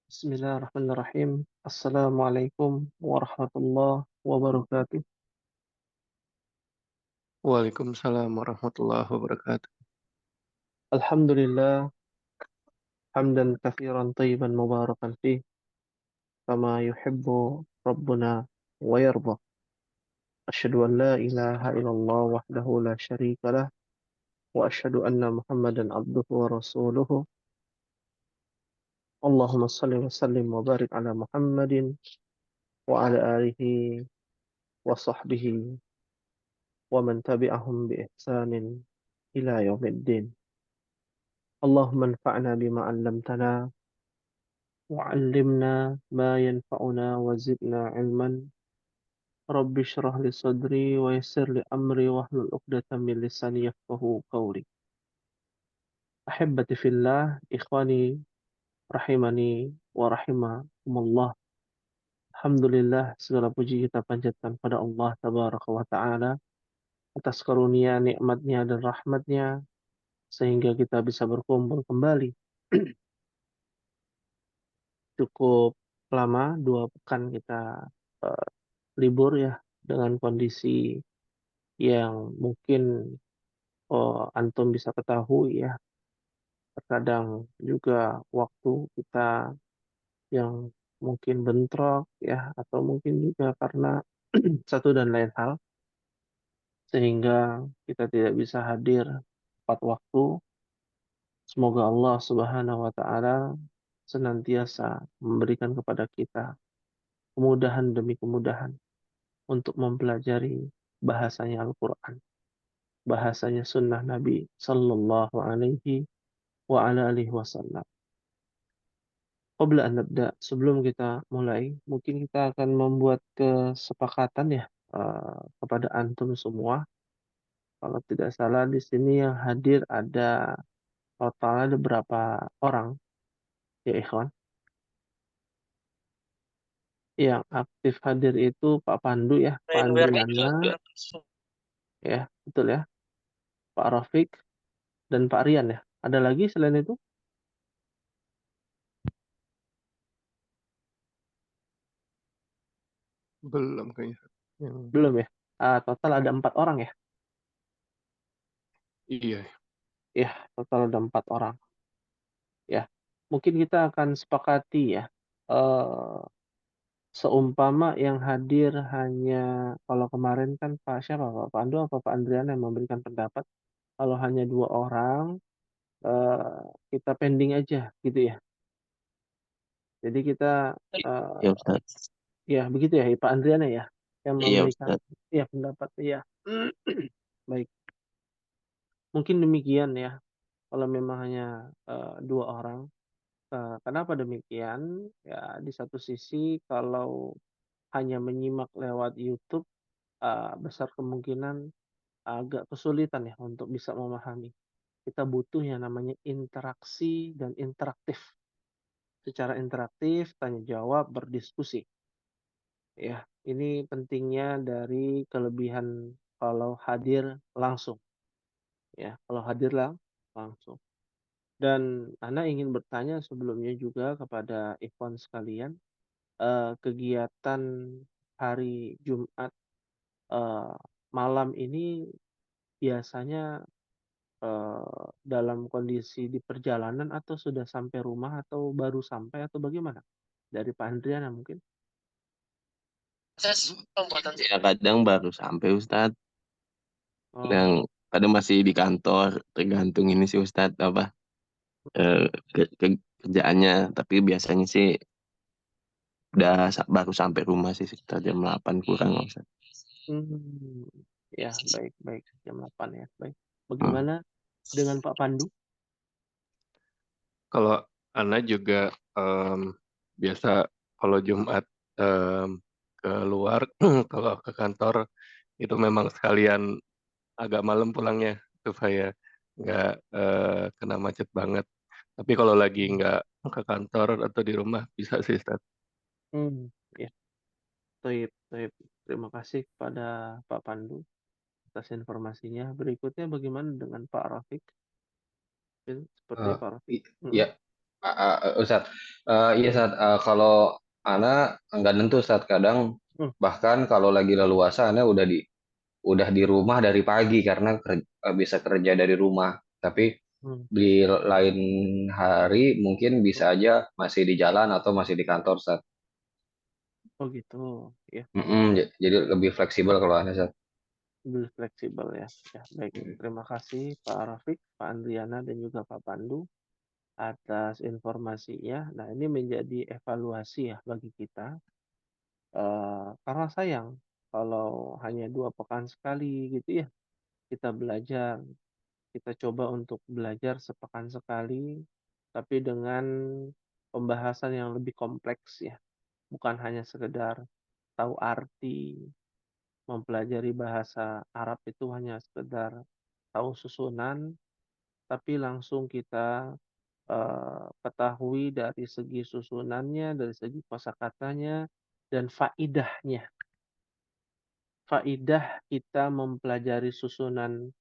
Bismillahirrahmanirrahim. Assalamualaikum warahmatullahi wabarakatuh. Waalaikumsalam warahmatullahi wabarakatuh. Alhamdulillah, hamdan katsiran tayyiban mubarakan fih, kama yuhibbu rabbuna wa yarda. Asyhadu an la ilaha illallah wahdahu la syarika lah, wa asyhadu anna Muhammadan abduhu wa rasuluhu. Allahumma salli wa sallim wa barik ala Muhammadin wa ala alihi wa sahbihi wa man tabi'ahum bi ihsanin ila yaumiddin. Allahumma anfa'na bima 'allamtana وعلمنا ما ينفعنا وزدنا علما رب اشرح لي صدري ويسر لي أمري واحلل عقدة من لساني يفقهوا قولي أحبتي في الله إخواني rahimani wa rahimakumullah. Alhamdulillah, segala puji kita panjatkan pada Allah tabaraka wa ta'ala atas karunia nikmatnya dan rahmatnya sehingga kita bisa berkumpul kembali. Cukup lama, 2 pekan kita eh, libur ya, dengan kondisi yang mungkin antum bisa ketahui ya, terkadang juga waktu kita yang mungkin bentrok ya, atau mungkin juga karena satu dan lain hal, sehingga kita tidak bisa hadir tepat waktu. Semoga Allah Subhanahu wa Ta'ala senantiasa memberikan kepada kita kemudahan demi kemudahan untuk mempelajari bahasanya Al-Quran, bahasanya sunnah Nabi Sallallahu Alaihi wa ala alihi wasallam. Qabla an nabda, sebelum kita mulai, mungkin kita akan membuat kesepakatan ya, kepada antum semua. Kalau tidak salah di sini yang hadir ada total ada berapa orang ya ikhwan? Yang aktif hadir itu Pak Pandu ya, Pak Andriana ya, betul ya, Pak Rafiq dan Pak Rian ya. Ada lagi selain itu? Belum kayaknya. Belum ya. Total ada 4 orang ya. Iya. Ya, total ada 4 orang. Ya, mungkin kita akan sepakati ya. eh Seumpama yang hadir hanya, kalau kemarin kan Pak siapa, Pak Pandu apa Pak Andrian yang memberikan pendapat, kalau hanya 2 orang, kita pending aja gitu ya. Jadi kita, Iya eh, Ustaz. ya begitu ya Pak Andrian ya, yang Iya memberikan Ustaz. ya pendapat ya. Baik, mungkin demikian ya. Kalau memang hanya 2 orang. Kenapa demikian? Ya, di satu sisi kalau hanya menyimak lewat YouTube, besar kemungkinan agak kesulitan ya untuk bisa memahami. Kita butuh yang namanya interaksi dan interaktif. Secara interaktif, tanya jawab, berdiskusi. Ya, ini pentingnya dari kelebihan kalau hadir langsung. Ya, kalau hadir langsung. Dan Ana ingin bertanya sebelumnya juga kepada ikhwan sekalian, kegiatan hari Jumat eh, malam ini biasanya dalam kondisi di perjalanan atau sudah sampai rumah atau baru sampai atau bagaimana? Dari Pak Andriana mungkin? Ya kadang baru sampai Ustaz. Kadang, Oh, kadang masih di kantor. Tergantung ini sih Ustaz apa kerjaannya. Tapi biasanya sih baru sampai rumah sih sekitar jam 8 kurang Ustaz. hmm, ya baik baik jam 8 ya baik. Hmm. Bagaimana dengan Pak Pandu? Kalau Ana juga em, biasa kalau Jumat em, keluar kalau ke kantor itu memang sekalian agak malam pulangnya supaya nggak kena macet banget. Tapi kalau lagi nggak ke kantor atau di rumah bisa sih Ustaz. Hmm, ya, baik baik. Terima kasih kepada Pak Pandu atas informasinya. Berikutnya bagaimana dengan Pak Rafiq? Seperti Eh, Pak Rafiq. ya, Mm-mm. Ustaz. Iya saat kalau Ana nggak nentu saat kadang Hmm, bahkan kalau lagi leluasa Ana udah di rumah dari pagi karena bisa kerja dari rumah. Tapi hmm, di lain hari mungkin bisa hmm. aja masih di jalan atau masih di kantor saat. Oh gitu, ya. Jadi lebih fleksibel kalau Ana saat. Lebih fleksibel ya. Ya, baik. Terima kasih Pak Rafiq, Pak Andriana, dan juga Pak Pandu atas informasinya. Nah, ini menjadi evaluasi ya bagi kita. Karena sayang kalau hanya 2 pekan sekali gitu ya kita belajar. Kita coba untuk belajar sepekan sekali, tapi dengan pembahasan yang lebih kompleks ya. Bukan hanya sekedar tahu arti, mempelajari bahasa Arab itu hanya sekedar tahu susunan, tapi langsung kita ketahui dari segi susunannya, dari segi kosakatanya, dan faidahnya. Faidah kita mempelajari susunan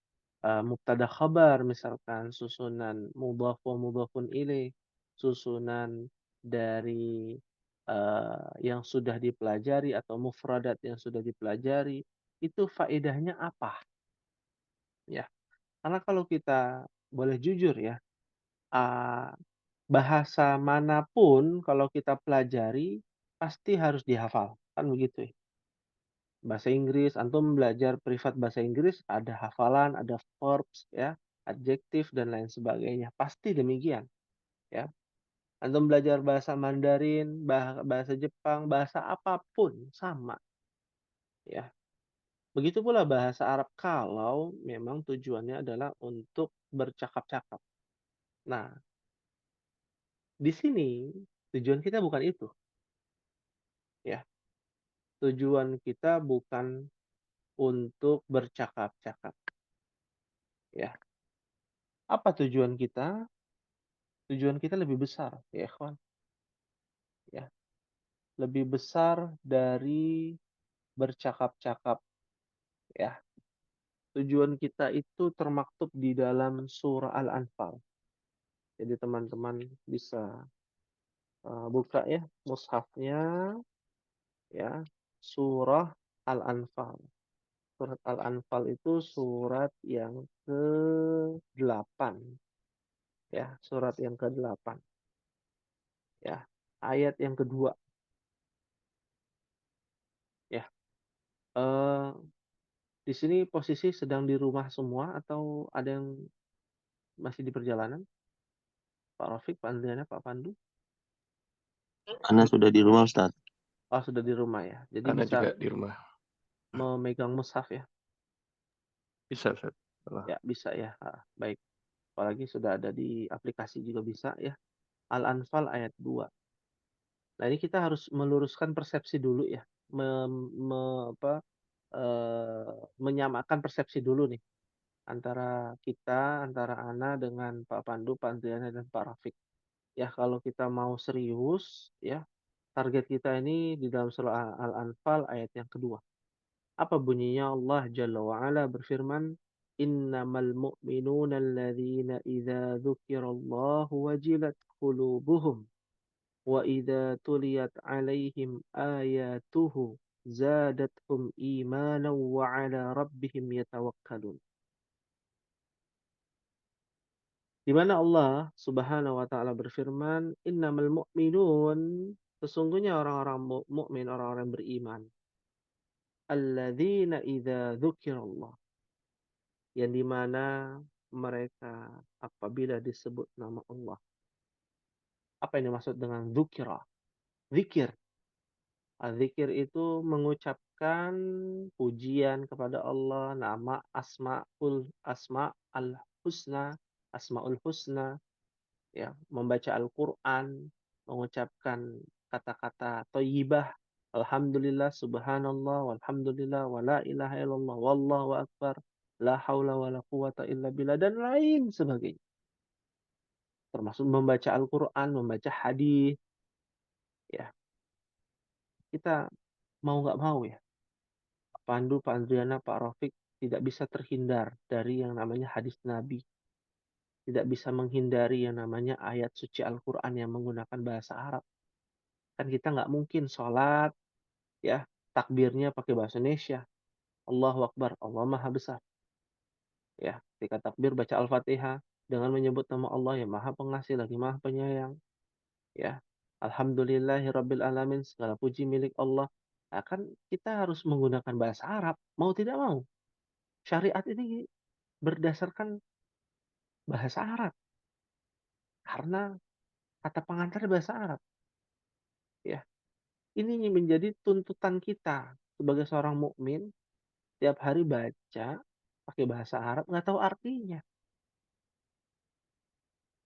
mubtada khabar, misalkan susunan mudhaf wa mudhafun ilaih, susunan dari yang sudah dipelajari atau mufradat yang sudah dipelajari, itu faedahnya apa ya. Karena kalau kita boleh jujur ya, uh, bahasa manapun kalau kita pelajari pasti harus dihafal, kan begitu ya. Bahasa Inggris, antum belajar privat bahasa Inggris, ada hafalan, ada verbs ya, adjektif dan lain sebagainya. Pasti demikian ya. Antum belajar bahasa Mandarin, bahasa Jepang, bahasa apapun sama ya. Begitu pula bahasa Arab kalau memang tujuannya adalah untuk bercakap-cakap. Nah, di sini tujuan kita bukan itu ya. Tujuan kita bukan untuk bercakap-cakap ya. Apa tujuan kita? Tujuan kita lebih besar ya ikhwan ya. Lebih besar dari bercakap-cakap ya. Tujuan kita itu termaktub di dalam surah Al-Anfal. Jadi teman-teman bisa buka ya mushafnya ya, surah Al-Anfal. Surat Al-Anfal itu surat yang ke-8 ya, surat yang ke-8 ya. Ayat yang kedua ya. Eh di sini posisi sedang di rumah semua atau ada yang masih di perjalanan? Pak Rafiq, Pak Andriana, Pak Pandu? Karena sudah di rumah Ustaz. Oh, sudah di rumah ya. Jadi Karena bisa juga di rumah. memegang mushaf ya. Bisa, Ustaz. Salah. Ya, bisa ya. Baik. Apalagi sudah ada di aplikasi juga bisa ya. Al-Anfal ayat 2. Nah, ini kita harus meluruskan persepsi dulu ya. Apa, menyamakan persepsi dulu nih antara kita, antara Ana dengan Pak Pandu, Pak Andriana dan Pak Rafiq. Ya, kalau kita mau serius ya, target kita ini di dalam surah Al-Anfal ayat yang kedua. Apa bunyinya? Allah Jalla wa'ala berfirman, Innamal mu'minuna alladhina idha dhukirallahu wajilat qulubuhum wa idha tuliyat alaihim ayatuhu zadathum imanan wa ala rabbihim yatawakkalun. Di mana Allah Subhanahu wa taala berfirman, Innamal mu'minun, sesungguhnya orang-orang mukmin, orang-orang beriman, alladzina idza dzukirallah, yang dimana mereka apabila disebut nama Allah. Apa yang dimaksud dengan dzukira? Zikir. Zikir itu mengucapkan pujian kepada Allah, nama asma al husna, asmaul husna, ya, membaca Al-Qur'an, mengucapkan kata-kata thayyibah, alhamdulillah, subhanallah, walhamdulillah, wala ilaha illallah, wallahu akbar, la haula wala quwata illa billah, dan lain sebagainya. Termasuk membaca Al-Qur'an, membaca hadis, ya. Kita mau nggak mau ya, Pak Pandu, Pak Andriana, Pak Rafiq tidak bisa terhindar dari yang namanya hadis Nabi. tidak bisa menghindari yang namanya ayat suci Al-Quran yang menggunakan bahasa Arab. Kan kita nggak mungkin sholat, ya, takbirnya pakai bahasa Indonesia. Allahu Akbar, Allah Maha Besar. Ya, ketika takbir baca Al-Fatihah dengan menyebut nama Allah yang Maha Pengasih lagi Maha Penyayang. Ya, Alhamdulillahirabbil alamin, segala puji milik Allah. Nah, kan kita harus menggunakan bahasa Arab, mau tidak mau. Syariat ini berdasarkan bahasa Arab karena kata pengantar bahasa Arab. Ya, ini menjadi tuntutan kita sebagai seorang mukmin tiap hari baca pakai bahasa Arab nggak tahu artinya.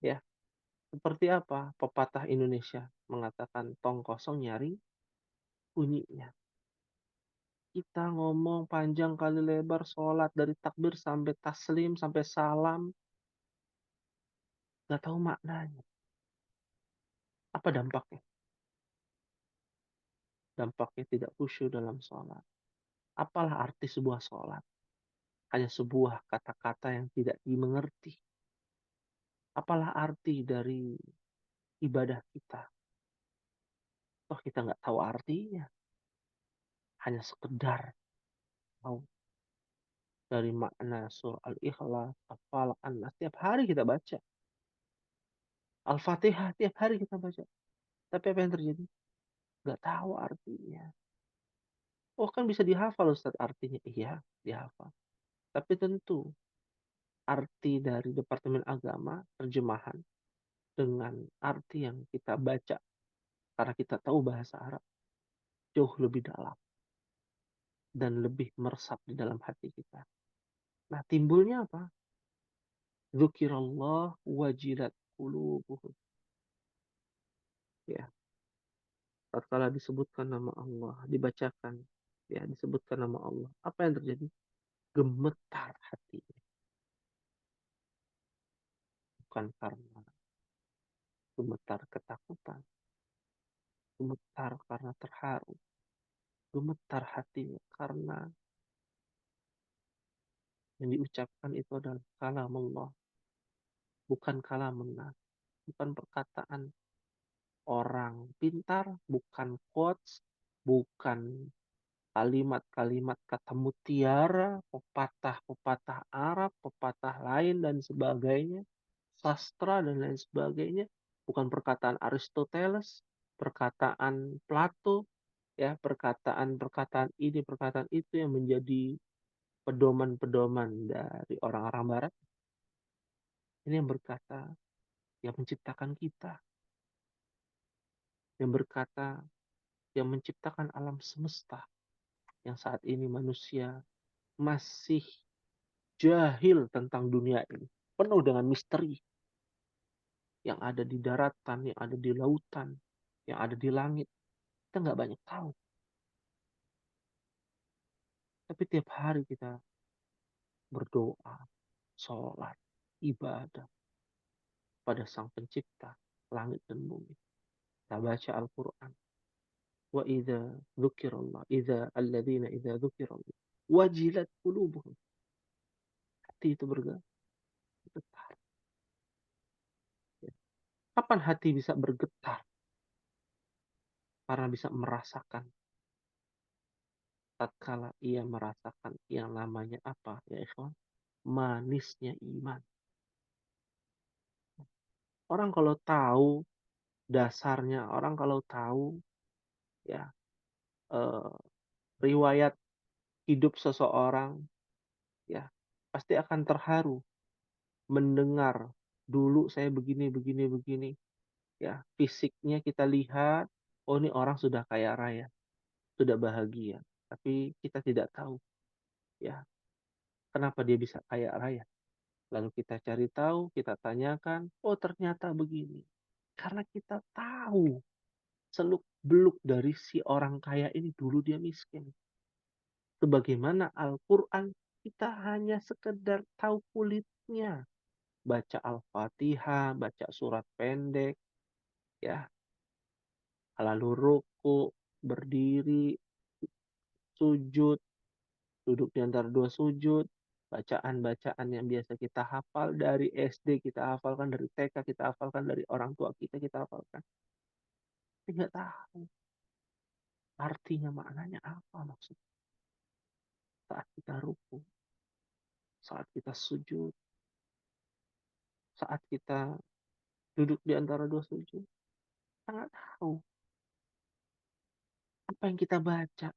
Ya, seperti apa pepatah Indonesia mengatakan tong kosong nyari bunyinya. Kita ngomong panjang kali lebar sholat dari takbir sampai taslim sampai salam nggak tahu maknanya. Apa dampaknya? Dampaknya tidak khusyuk dalam sholat. Apalah arti sebuah sholat? Hanya sebuah kata-kata yang tidak dimengerti. Apalah arti dari ibadah kita? Toh kita nggak tahu artinya. Hanya sekedar tahu dari makna surah Al-Ikhlas, Al-Falaq, An-Nas. Tiap hari kita baca. Al-Fatihah tiap hari kita baca. Tapi apa yang terjadi? Nggak tahu artinya. Oh kan bisa dihafal Ustaz artinya. Iya, dihafal. Tapi tentu arti dari Departemen Agama, terjemahan, dengan arti yang kita baca. Karena kita tahu bahasa Arab. Jauh lebih dalam. Dan lebih meresap di dalam hati kita. Nah timbulnya apa? Dzukirallah wajilat qulubuhum. Ya, tatkala disebutkan nama Allah, dibacakan, ya, disebutkan nama Allah, apa yang terjadi? Gemetar hatinya. Bukan karena gemetar ketakutan, gemetar karena terharu, gemetar hatinya karena yang diucapkan itu adalah kalam Allah, bukan kalamun nas, bukan perkataan orang pintar, bukan quotes, bukan kalimat-kalimat kata mutiara, pepatah-pepatah Arab, pepatah lain dan sebagainya, sastra dan lain sebagainya, bukan perkataan Aristoteles, perkataan Plato, ya, perkataan-perkataan ini, perkataan itu yang menjadi pedoman-pedoman dari orang-orang barat. Ini yang berkata, yang menciptakan kita, yang berkata, yang menciptakan alam semesta, yang saat ini manusia masih jahil tentang dunia ini. Penuh dengan misteri yang ada di daratan, yang ada di lautan, yang ada di langit. Kita nggak banyak tahu. Tapi tiap hari kita berdoa, sholat, ibadah pada Sang Pencipta langit dan bumi. Kita baca Al-Quran. Wa idza dzukirallah, idza alladzina idza dzukirallah wajilat qulubuhum. Hati itu bergetar. Kapan hati bisa bergetar? Karena bisa merasakan. Tatkala ia merasakan yang namanya apa ya ikhwan? Manisnya iman. Orang kalau tahu dasarnya, orang kalau tahu ya eh, riwayat hidup seseorang ya pasti akan terharu mendengar dulu saya begini begini begini ya fisiknya kita lihat oh ini orang sudah kaya raya, sudah bahagia. Tapi kita tidak tahu ya kenapa dia bisa kaya raya. Lalu kita cari tahu, kita tanyakan, oh ternyata begini. Karena kita tahu seluk-beluk dari si orang kaya ini dulu dia miskin. Sebagaimana Al-Quran kita hanya sekedar tahu kulitnya. Baca Al-Fatihah, baca surat pendek, ya, lalu ruku, berdiri, sujud, duduk di antara dua sujud. Bacaan-bacaan yang biasa kita hafal dari SD, kita hafalkan dari TK, kita hafalkan dari orang tua kita hafalkan. Tapi nggak tahu artinya, maknanya apa maksudnya. Saat kita ruku, saat kita sujud, saat kita duduk di antara dua sujud, kita nggak tahu apa yang kita baca,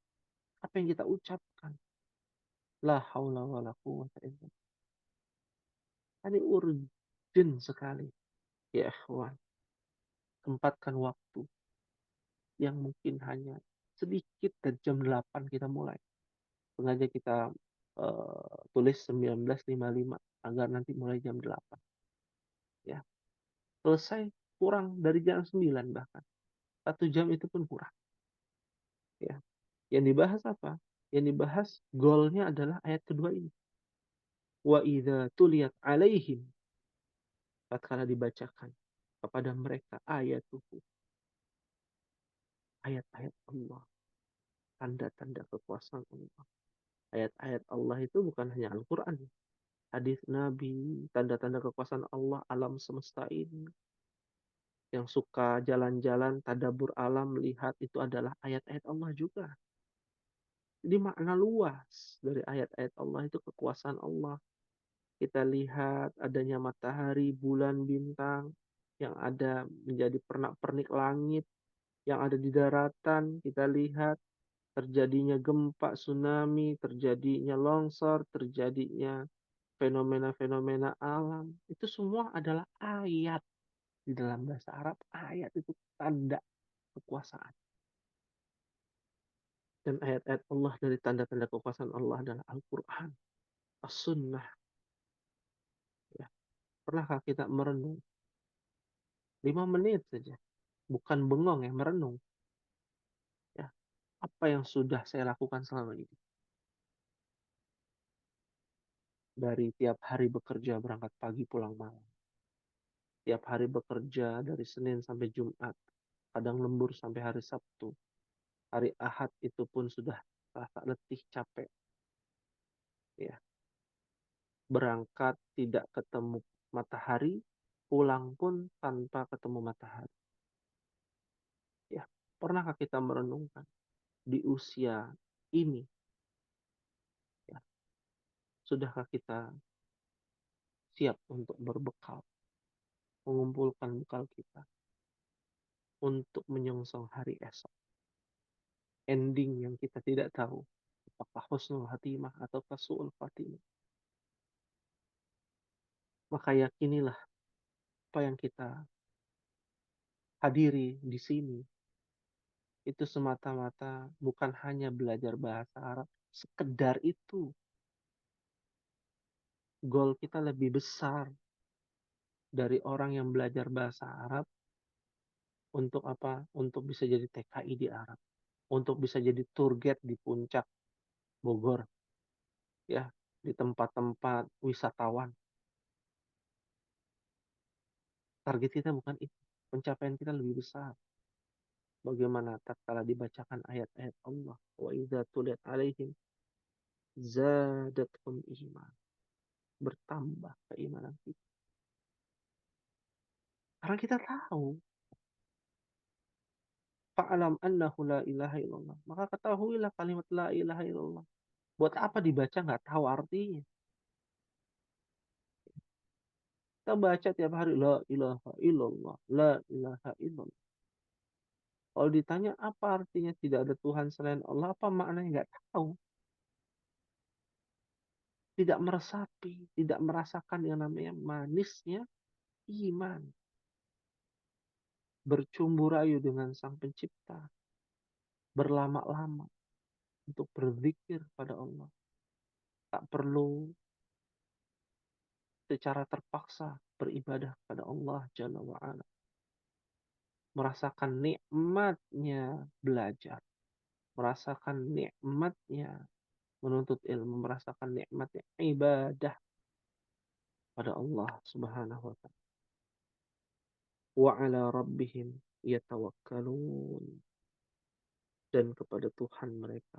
apa yang kita ucapkan. La haula wala quwwata illa billah. Ini urgent sekali. Ya ikhwan, tempatkan waktu yang mungkin hanya sedikit, dan jam 8 kita mulai. Sengaja kita tulis 19.55 agar nanti mulai jam 8. Ya. Selesai kurang dari jam 9 bahkan. 1 jam itu pun kurang. Ya. Yang dibahas apa? Yang dibahas goalnya adalah ayat kedua ini. Wa idza tuliyat alaihim, tatkala dibacakan kepada mereka ayatuhu, ayat-ayat Allah, tanda-tanda kekuasaan Allah. Ayat-ayat Allah itu bukan hanya Al-Quran, hadis Nabi, tanda-tanda kekuasaan Allah, alam semesta ini. Yang suka jalan-jalan, tadabur alam, melihat, itu adalah ayat-ayat Allah juga. Jadi makna luas dari ayat-ayat Allah itu kekuasaan Allah. Kita lihat adanya matahari, bulan, bintang, yang ada menjadi pernak-pernik langit, yang ada di daratan. Kita lihat terjadinya gempa, tsunami, terjadinya longsor, terjadinya fenomena-fenomena alam. Itu semua adalah ayat. Di dalam bahasa Arab, ayat itu tanda kekuasaan. Dan ayat-ayat Allah dari tanda-tanda kekuasaan Allah adalah Al-Quran, As-Sunnah. Ya. Pernahkah kita merenung 5 menit saja? Bukan bengong ya, merenung. Ya. Apa yang sudah saya lakukan selama ini? Dari tiap hari bekerja, berangkat pagi, pulang malam. Tiap hari bekerja dari Senin sampai Jumat. Kadang lembur sampai hari Sabtu. Hari Ahad itu pun sudah rasa letih, capek. Ya. Berangkat tidak ketemu matahari, pulang pun tanpa ketemu matahari. Ya, pernahkah kita merenungkan di usia ini, ya, sudahkah kita siap untuk berbekal, mengumpulkan bekal kita untuk menyongsong hari esok? Ending yang kita tidak tahu, apakah husnul khatimah atau su'ul khatimah. Maka yakinilah apa yang kita hadiri di sini itu semata-mata bukan hanya belajar bahasa Arab. Sekedar itu. Goal kita lebih besar dari orang yang belajar bahasa Arab untuk apa? Untuk bisa jadi TKI di Arab. Untuk bisa jadi tour guide di puncak Bogor. Ya, di tempat-tempat wisatawan. Target kita bukan itu. Pencapaian kita lebih besar. Bagaimana tatkala dibacakan ayat-ayat Allah. Wa idza tuliyat alaihim zadathum iman. Bertambah keimanan kita. Karena kita tahu fa'alam annahu la ilaha illallah. Maka ketahuilah kalimat la ilaha illallah. Buat apa dibaca nggak tahu artinya. Kita baca tiap hari la ilaha illallah, la ilaha illallah. Kalau ditanya apa artinya tidak ada Tuhan selain Allah, apa maknanya nggak tahu. Tidak meresapi, tidak merasakan yang namanya manisnya iman. Bercumbu rayu dengan Sang Pencipta. Berlama-lama untuk berzikir pada Allah. Tak perlu secara terpaksa beribadah kepada Allah Jalla wa'ala. Merasakan nikmatnya belajar. Merasakan nikmatnya menuntut ilmu. Merasakan nikmatnya ibadah pada Allah Subhanahu wa ta'ala. Wa ala rabbihim yatawakkalun. Dan kepada Tuhan mereka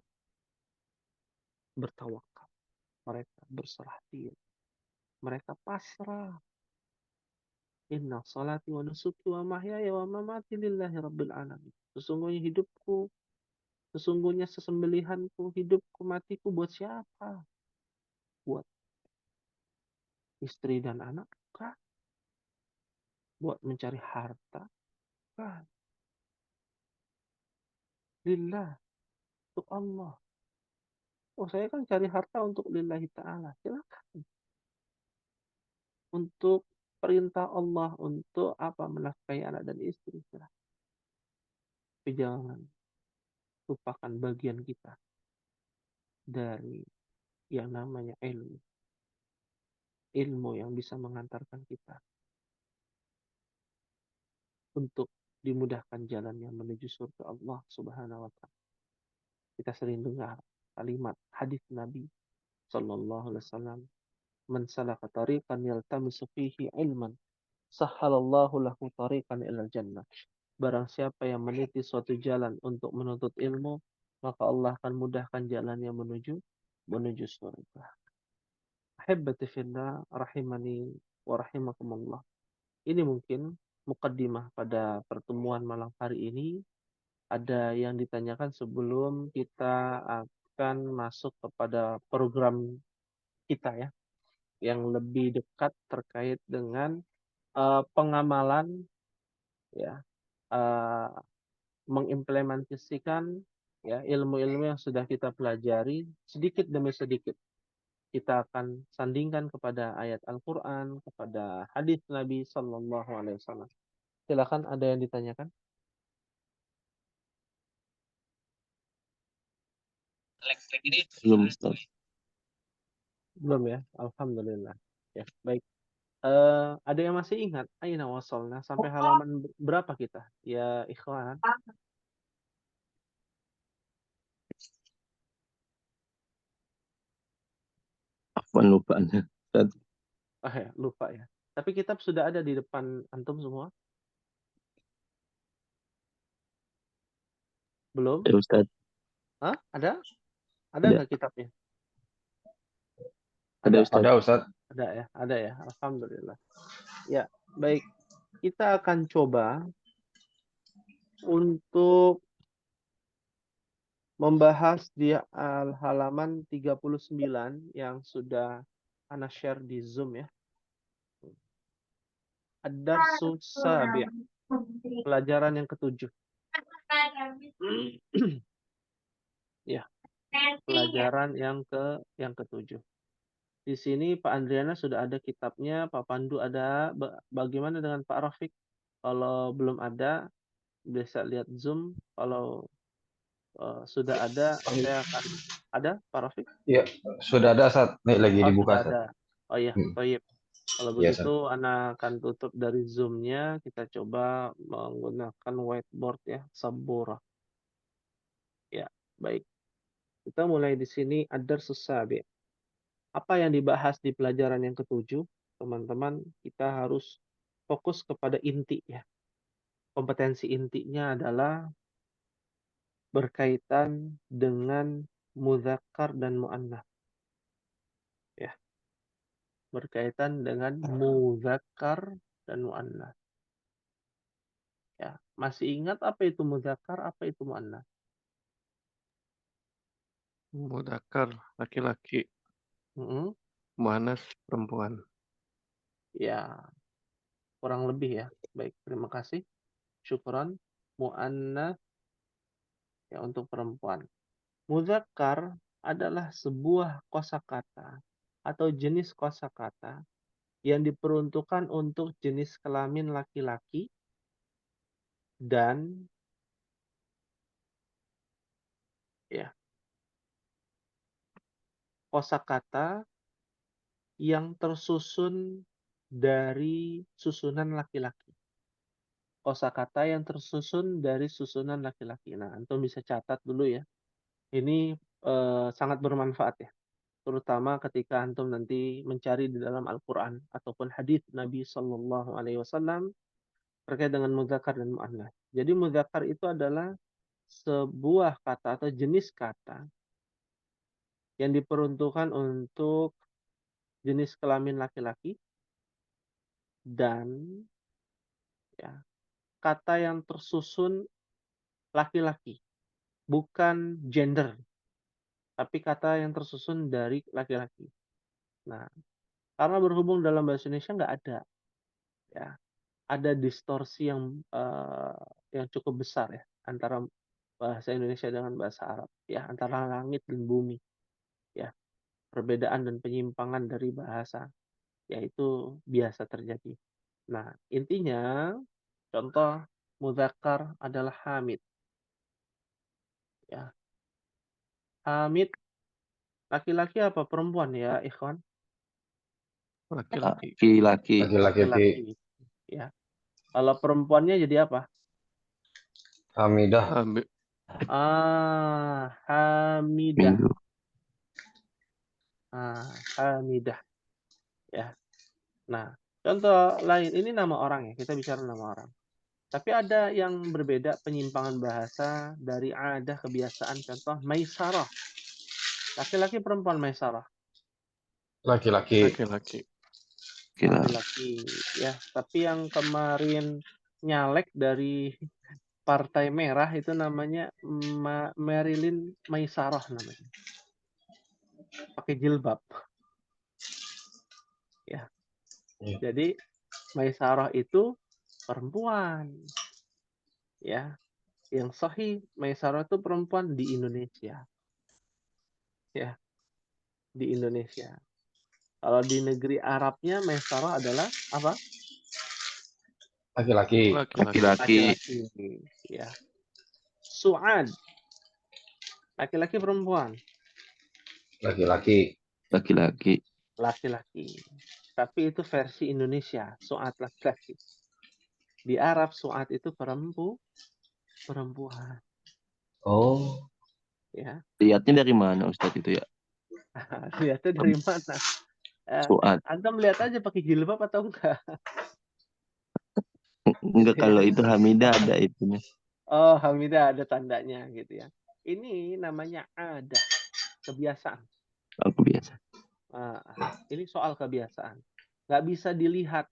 bertawakal. mereka berserah diri, mereka pasrah. Inna salati wa nusuki wa mahyaya wa mamati lillahi rabbil alamin. Sesungguhnya hidupku, sesungguhnya sesembelihanku, hidupku, matiku buat siapa? Buat istri dan anak? Bukan. Buat mencari harta? Bukan. Lillah, untuk Allah. Oh, saya kan cari harta untuk lillahi ta'ala. Silakan. Untuk perintah Allah, untuk apa? Menafkahi anak dan istri. Silakan. Tapi jangan lupakan bagian kita dari yang namanya ilmu. Ilmu yang bisa mengantarkan kita untuk dimudahkan jalannya menuju surga Allah Subhanahu wa taala. Kita sering dengar kalimat hadis Nabi sallallahu alaihi wasallam, "Man salaka tariqan yaltamisu fihi ilman, sahhalallahu lahu tariqan ilal jannah." Barang siapa yang meniti suatu jalan untuk menuntut ilmu, maka Allah akan mudahkan jalannya menuju surga. Ahibbati fillah rahimani wa rahimakumullah. Ini mungkin mukaddimah pada pertemuan malam hari ini. Ada yang ditanyakan sebelum kita akan masuk kepada program kita ya, yang lebih dekat terkait dengan pengamalan ya, mengimplementasikan ya ilmu-ilmu yang sudah kita pelajari sedikit demi sedikit. Kita akan sandingkan kepada ayat Al-Quran, kepada hadis Nabi Sallallahu Alaihi Wasallam. Silakan, ada yang ditanyakan? Belum Ustaz. Belum ya? Alhamdulillah. Ya, baik. Ada yang masih ingat aina wasalna sampai halaman berapa kita? Ya, ikhwan. Afwan lupaannya. Ustaz. Ya, lupa ya. Tapi kitab sudah ada di depan antum semua? Belum? Ya Ustaz. Hah? Ada? Ada Ada. nggak kitabnya? Ada Ada. Ustaz. Ada Ustadz. Ada ya, ada ya. Alhamdulillah. Ya, baik. Kita akan coba untuk membahas di halaman 39 yang sudah Ana share di Zoom ya. Ad-Darsu Sabi', pelajaran yang ketujuh. Ya, pelajaran yang ketujuh. Di sini Pak Andriana sudah ada kitabnya, Pak Pandu ada. Bagaimana dengan Pak Rafiq? Kalau belum ada, bisa lihat Zoom. Kalau sudah ada, saya akan ada Pak Rafiq? Iya, sudah ada Ustadz. Nih lagi Oh, dibuka sudah Ustadz. ada. Oh iya, Hmm. baik. Kalau Iya begitu, Ustadz. Ana akan tutup dari Zoom-nya. Kita coba menggunakan whiteboard ya, Sabura. Ya, baik. Kita mulai di sini, ad-darsus sabi'. Apa yang dibahas di pelajaran yang ketujuh, teman-teman, kita harus fokus kepada inti ya. Kompetensi intinya adalah berkaitan dengan mudzakkar dan muannats. Ya, berkaitan dengan mudzakkar dan muannats. Ya, masih ingat apa itu mudzakkar, apa itu muannats? Mudzakkar laki-laki, Mm-mm. muannas perempuan. Ya, kurang lebih ya. Baik, terima kasih. Syukran. Muannats ya untuk perempuan. Mudzakkar adalah sebuah kosakata atau jenis kosakata yang diperuntukkan untuk jenis kelamin laki-laki dan ya kosakata yang tersusun dari susunan laki-laki. Kosakata yang tersusun dari susunan laki-laki. Nah, antum bisa catat dulu ya. Ini sangat bermanfaat ya, terutama ketika antum nanti mencari di dalam Al-Quran ataupun hadis Nabi Sallallahu Alaihi Wasallam terkait dengan mudzakkar dan muannats. Jadi mudzakkar itu adalah sebuah kata atau jenis kata yang diperuntukkan untuk jenis kelamin laki-laki dan ya, kata yang tersusun laki-laki, bukan gender, tapi kata yang tersusun dari laki-laki. Nah, karena berhubung dalam bahasa Indonesia nggak ada, ya, ada distorsi yang cukup besar ya antara bahasa Indonesia dengan bahasa Arab, ya, antara langit dan bumi, ya, perbedaan dan penyimpangan dari bahasa, yaitu biasa terjadi. Nah, intinya, contoh mudzakkar adalah hamid, ya. Hamid laki-laki apa perempuan ya, ikhwan? Laki-laki. Laki-laki. Laki-laki. Laki-laki, ya. Kalau perempuannya jadi apa? Hamidah. Hamid. Hamidah. Minggu. Hamidah, ya. Nah, contoh lain, ini nama orang ya, kita bicara nama orang. Tapi ada yang berbeda penyimpangan bahasa dari adah kebiasaan, contoh Maisarah. Laki-laki perempuan Maisarah. Laki-laki. Laki-laki. Laki-laki, ya. Tapi yang kemarin nyalek dari Partai Merah itu namanya Marilyn Maisarah namanya. Pakai jilbab. Ya. Iya. Jadi Maisarah itu perempuan. Ya. Yang sahih Maisarah itu perempuan di Indonesia. Ya, di Indonesia. Kalau di negeri Arabnya Maisarah adalah apa? Laki-laki. Laki-laki. Laki-laki. Ya. Su'ad. Laki-laki perempuan. Laki-laki. Laki-laki. Laki-laki. Tapi itu versi Indonesia, Su'ad laki-laki. Di Arab Su'ad itu perempuan. Oh. Ya. Lihatnya dari mana Ustadz itu ya? Lihatnya dari mana? Suat. Antum lihat aja pakai jilbab atau enggak. Enggak, Gitu ya. kalau itu Hamidah ada itunya. Oh, Hamidah ada tandanya gitu ya. Ini namanya ada kebiasaan. Aku biasa. Ini soal kebiasaan. Nggak bisa dilihat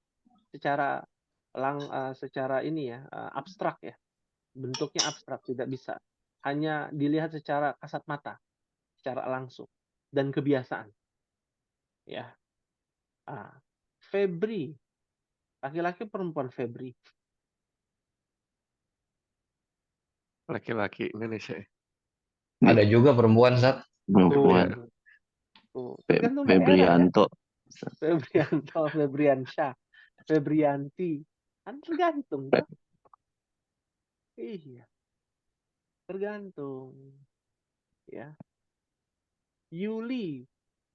secara secara ini ya, abstrak ya. Bentuknya abstrak, tidak bisa. Hanya dilihat secara kasat mata, secara langsung dan kebiasaan. Ya. Febri, laki-laki perempuan Febri. Laki-laki Indonesia. Ada juga perempuan, Sat. Perempuan. Tergantung daerah ya. Febrianto. Febrianto, Febriansyah, Febrianti. Kan tergantung tuh. Iya. Tergantung. Ya. Yuli,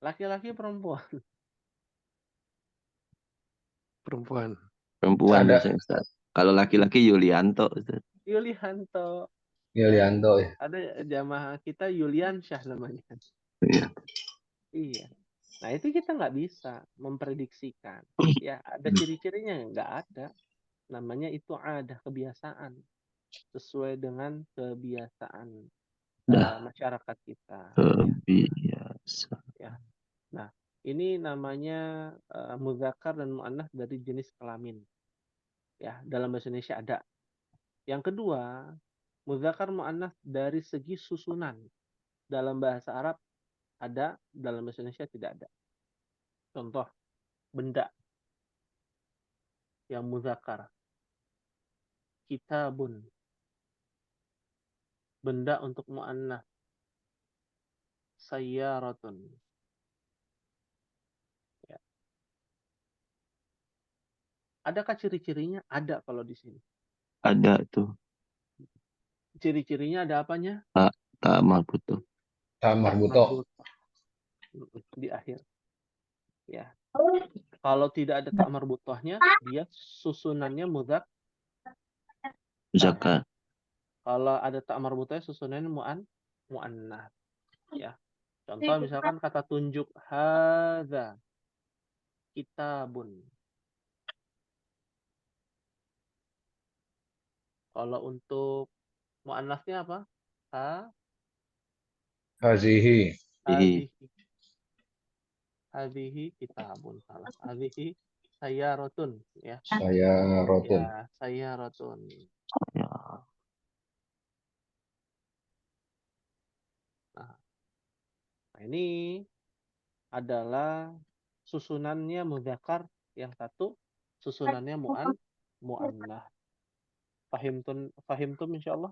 laki-laki perempuan. Perempuan. Perempuan Ada. biasanya Ustadz. Kalau laki-laki Yulianto Ustadz. Yulianto. Yulianto ya. Ada jamaah kita Yuliansyah namanya. Iya. Iya. Nah, itu kita nggak bisa memprediksikan. Ya, ada ciri-cirinya nggak ada. Namanya itu ada kebiasaan. Sesuai dengan kebiasaan masyarakat kita. Kebiasa. Ya. Nah, ini namanya mudzakkar dan muannats dari jenis kelamin. Ya, dalam bahasa Indonesia ada. Yang kedua, mudzakkar muannats dari segi susunan. Dalam bahasa Arab ada, dalam bahasa Indonesia tidak ada. Contoh, benda yang mudzakkar. Kitabun. Benda untuk muannats. Sayyaratun. Ya. Adakah ciri-cirinya? Ada kalau di sini. Ada tuh. Ciri-cirinya ada apanya? Tak marbuto. Marbuto. Di akhir. Ya. Kalau tidak ada tak marbutohnya, dia susunannya mudzak. Zakat. Kalau ada tak marbutohnya, susunannya muannats. Ya. Contoh misalkan kata tunjuk hadza kitabun. Kalau untuk muannasnya apa? Hazihi. Hadhihi. Hadhihi kitabun, salah. Hadhihi sayaratun, ya. Saya rotun. Ya, sayaratun. Ya. Nah, ini adalah susunannya mudzakkar, yang satu susunannya muannas. Fahimtum insyaallah?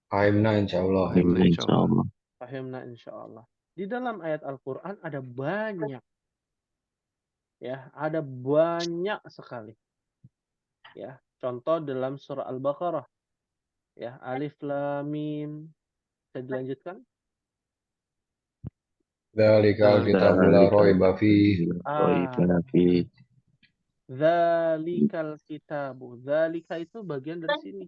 Fahimna insyaallah. Fahimna insyaallah. insyaallah. Fahimna insyaallah. Di dalam ayat Al-Qur'an ada banyak, ya, ada banyak sekali. Ya, contoh dalam surah Al-Baqarah, ya, alif lam mim. Bisa dilanjutkan? Dzalikal kitabul la raiba fihi. Raiba fihi. Dzalikal kitabu. Dzalika itu bagian dari sini.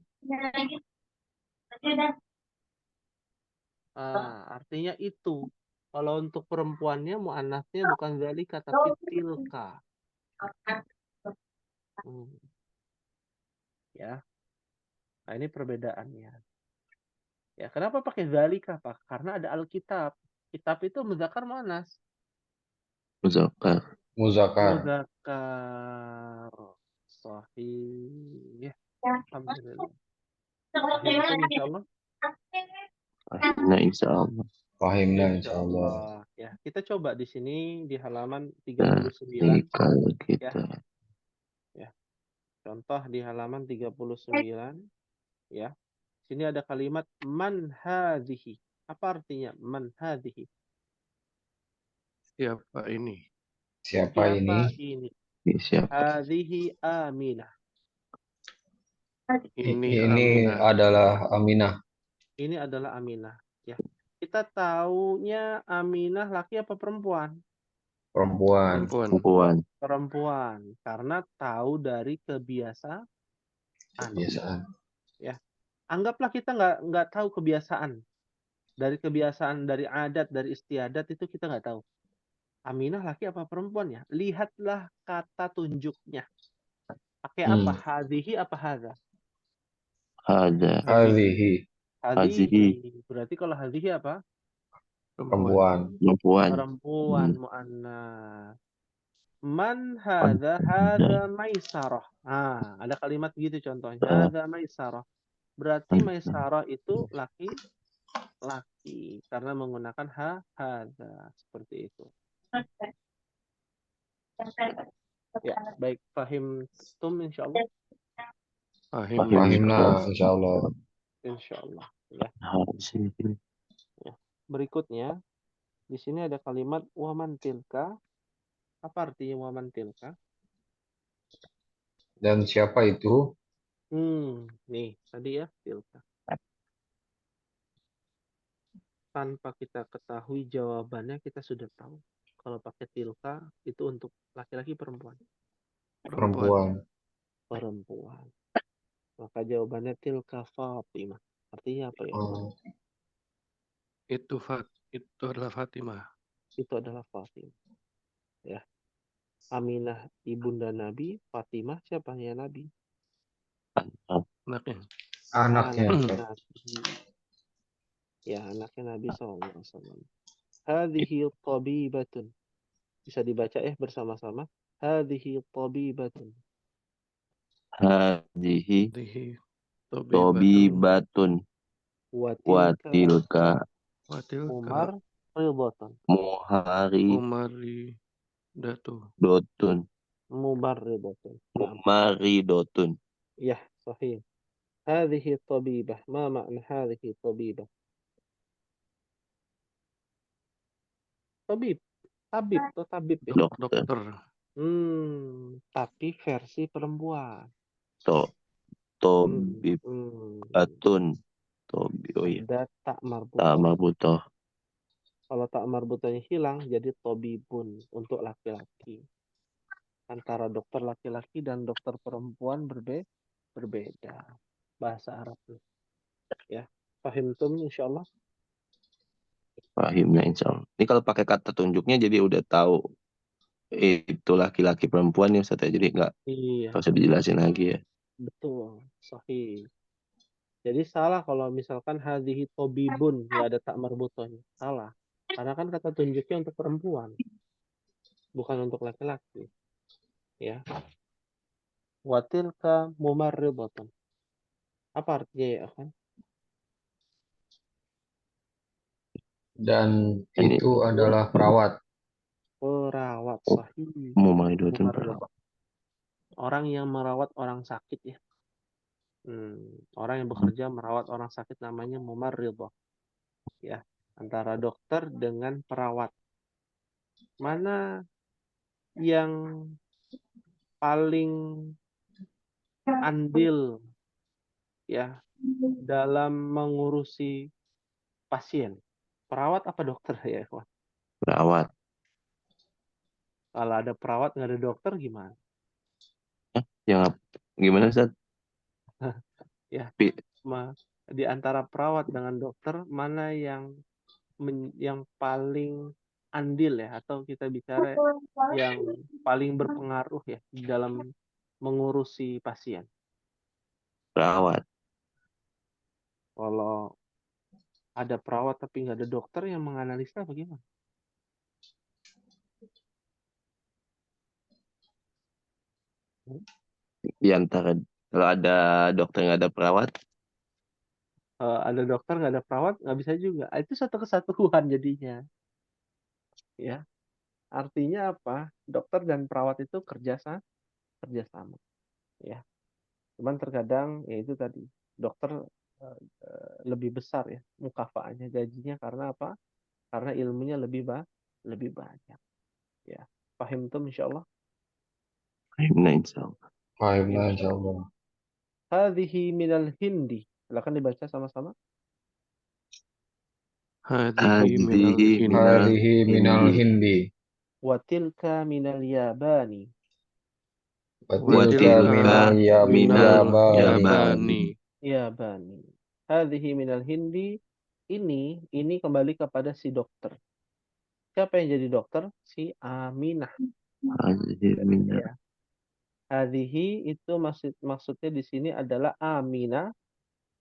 Artinya itu. Kalau untuk perempuannya muannasnya bukan dzalika tapi tilka. Ya. Nah, ini perbedaannya. Ya, kenapa pakai dzalika, Pak? Karena ada Alkitab. Kitab itu mudzakkar muannas. Muzakkar. Muzakkar. Mudzakkar. Sahih. Alhamdulillah. Fahimtum insyaallah? Fahimna insyaallah. Fahimna insyaallah. Ya, kita coba di sini di halaman 39. Dzalikal kitab. Contoh di halaman 39, ya. Sini ada kalimat man hadhihi. Apa artinya man hadhihi? Siapa ini? Siapa ini? Siapa? Hadhihi Aminah. Ini Ini Aminah. adalah Aminah. Ini adalah Aminah, ya. Kita taunya Aminah laki apa perempuan? Perempuan. Perempuan. Perempuan, karena tahu dari kebiasaan. Kebiasaan. Anggaplah kita nggak tahu kebiasaan. Dari kebiasaan, dari adat, dari istiadat itu kita nggak tahu. Aminah laki apa perempuan ya? Lihatlah kata tunjuknya. Pakai apa? Hadhihi apa hadza? Hada. Hadhihi. Hadhihi. Berarti kalau hadhihi apa? Perempuan. Perempuan. Perempuan muannas. Man hadza? Hadza Maisarah. Ada kalimat gitu contohnya. Hadza Maisarah. Berarti Maisarah itu laki karena menggunakan hadza, seperti itu. Ya, baik, fahimtum insyaallah. Fahimna insyaallah. Insyaallah, ya. Hadhihi. Berikutnya di sini ada kalimat waman tilka. Apa artinya waman tilka? Dan siapa itu? Nih tadi ya, tilka. Tanpa kita ketahui jawabannya, kita sudah tahu. Kalau pakai tilka itu untuk laki-laki perempuan. Perempuan. Perempuan. Maka jawabannya tilka Fatimah. Artinya apa ya? Itu adalah Fatimah. Itu adalah Fatimah. Ya. Aminah ibunda Nabi, Fatimah siapanya Nabi? Anaknya. Anaknya. Nabi. Ya, anaknya Nabi SAW. Hadhihi tabibatun. Bisa dibaca bersama-sama. Hadhihi tabibatun. Hadhihi Tobibatun. tabibatun. Watilka Umar ridotun. Muharidotun. Mubarridotun. Mumaridotun. Ya, sahih. Hadhihi tabibah. Ma makna hadhihi tabibah? Tabib atau tabib ya? Dokter. Tapi versi perempuan. Tobibatun. Ada tak Tak marbutoh. marbutoh. Kalau tak marbutohnya hilang, jadi tobibun untuk laki-laki. Antara dokter laki-laki dan dokter perempuan berbeda. Bahasa Arabnya. Ya, fahimtum insyaallah. Fahimnya insyaallah. Ini kalau pakai kata tunjuknya jadi udah tahu itu laki-laki perempuan ya Ustaz ya. Jadi nggak usah dijelasin lagi ya. Betul, sahih. Jadi salah kalau misalkan hadhihi tobibun nggak ada tak marbutohnya. Salah. Karena kan kata tunjuknya untuk perempuan, bukan untuk laki-laki. Ya. Watilka mumarridatun. Apa artinya ya kan? Dan Ini itu adalah perawat. Perawat Oh, sahih. mumarridatun Mumarridah. Orang yang merawat orang sakit ya. Orang yang bekerja merawat orang sakit namanya mumarridah. Ya. Antara dokter dengan perawat. Mana yang paling andil ya dalam mengurusi pasien? Perawat apa dokter ya, kawan? perawat. Kalau ada perawat nggak ada dokter gimana? Yang gimana Ustaz? Ya, Pi- di antara perawat dengan dokter mana yang yang paling andil ya, atau kita bicara yang paling berpengaruh ya dalam mengurusi pasien? Perawat. Kalau ada perawat tapi nggak ada dokter yang menganalisa bagaimana? Di antara kalau ada dokter nggak ada perawat, Ada dokter nggak ada perawat nggak bisa juga. Itu satu kesatuan jadinya. Ya, artinya apa? Dokter dan perawat itu kerjasama. Ya, cuman terkadang ya itu tadi dokter lebih besar ya mukafaannya gajinya karena apa? Karena ilmunya lebih banyak. Ya, paham tuh insyaallah. nah insyaallah. Alhamdulillah, Insyaallah. insyaallah. Hadhihi minal hindi. Silakan dibaca sama-sama. Hadhihi minal Hadhihi hindi. minal Hadhihi minal hindi. hindi. Watilka minal yabani. Watilka minal minal yabani. yabani. Yabani. Hadhihi minal hindi. Ini kembali kepada si dokter. Siapa yang jadi dokter? Si Aminah. Hadhihi minal Ya. Hadhihi itu maksudnya di sini adalah Aminah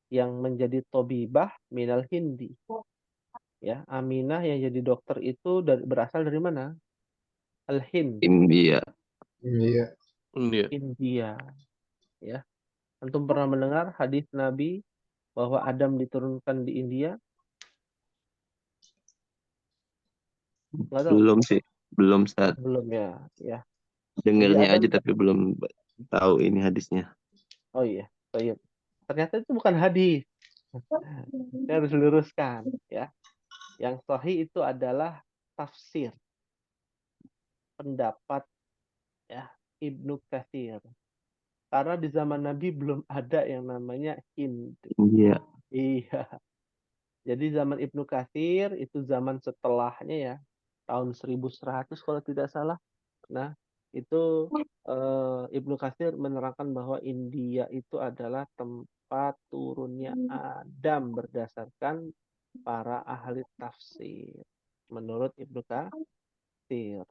yang menjadi tobibah minal hindi. Ya, Aminah yang jadi dokter itu berasal dari mana? Al-Hind, India. Iya. India. India. Ya, antum pernah mendengar hadis Nabi bahwa Adam diturunkan di India? Nggak tahu? Belum sih, belum Ustaz. Belum ya. Ya. Jadi Dengernya Adam, aja tapi belum tahu ini hadisnya. oh iya, baik. Ternyata itu bukan hadis. Saya harus luruskan, ya. Yang sahih itu adalah tafsir, pendapat ya Ibnu Katsir. Karena di zaman Nabi belum ada yang namanya Hind. India. Iya. Jadi zaman Ibnu Katsir itu zaman setelahnya ya, tahun 1100 kalau tidak salah. Nah, itu Ibnu Katsir menerangkan bahwa India itu adalah tempat turunnya Adam berdasarkan para ahli tafsir. Menurut Ibnu Katsir.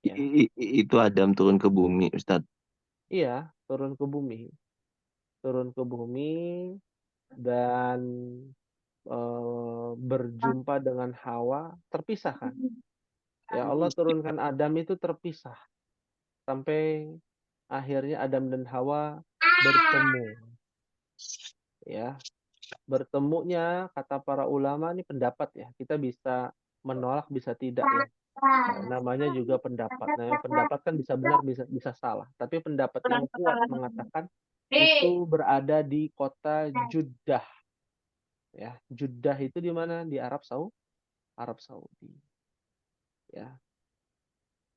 Ya. Itu Adam turun ke bumi, Ustaz. Iya, turun ke bumi. Turun ke bumi dan berjumpa dengan Hawa, terpisah kan? Ya Allah turunkan Adam itu terpisah sampai akhirnya Adam dan Hawa bertemu. Ya, bertemunya kata para ulama ini pendapat ya. Kita bisa menolak bisa tidak ya. Namanya juga pendapat. Nah, yang pendapat kan bisa benar bisa salah. Tapi pendapat yang kuat mengatakan itu berada di kota Jeddah. Ya, Jeddah itu di mana? Di Arab Saudi. Ya.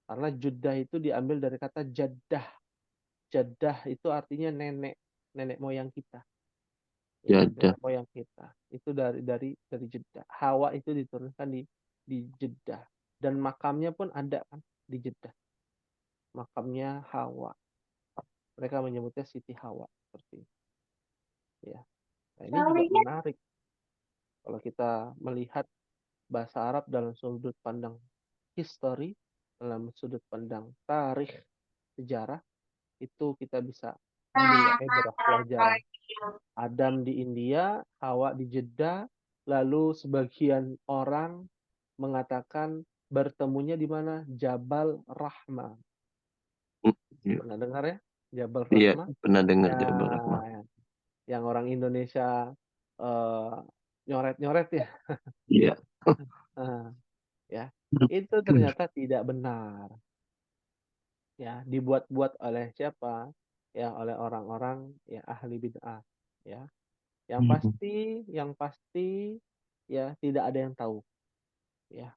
Karena Jeddah itu diambil dari kata Jaddah. Jaddah itu artinya nenek moyang kita. Ya, Ya ada. nenek moyang kita. Itu dari Jeddah. Hawa itu diturunkan di Jeddah. Dan makamnya pun ada kan di Jeddah. Makamnya Hawa. Mereka menyebutnya Siti Hawa seperti itu. Ya. Nah, ini juga menarik kalau kita melihat bahasa Arab dalam sudut pandang history, dalam sudut pandang tarikh, sejarah, itu kita bisa ambil ibrah pelajaran. Adam di India, Hawa di Jeddah, lalu sebagian orang mengatakan bertemunya di mana? Jabal Rahmah. Iya, Pernah dengar ya? Jabal iya, Rahmah? pernah dengar Ya, Jabal Rahmah. yang orang Indonesia nyoret-nyoret ya. Iya. Nah, ya, itu ternyata tidak benar. Ya, dibuat-buat oleh siapa? Ya, oleh orang-orang ya ahli bid'ah. Ya, yang pasti ya tidak ada yang tahu. Ya,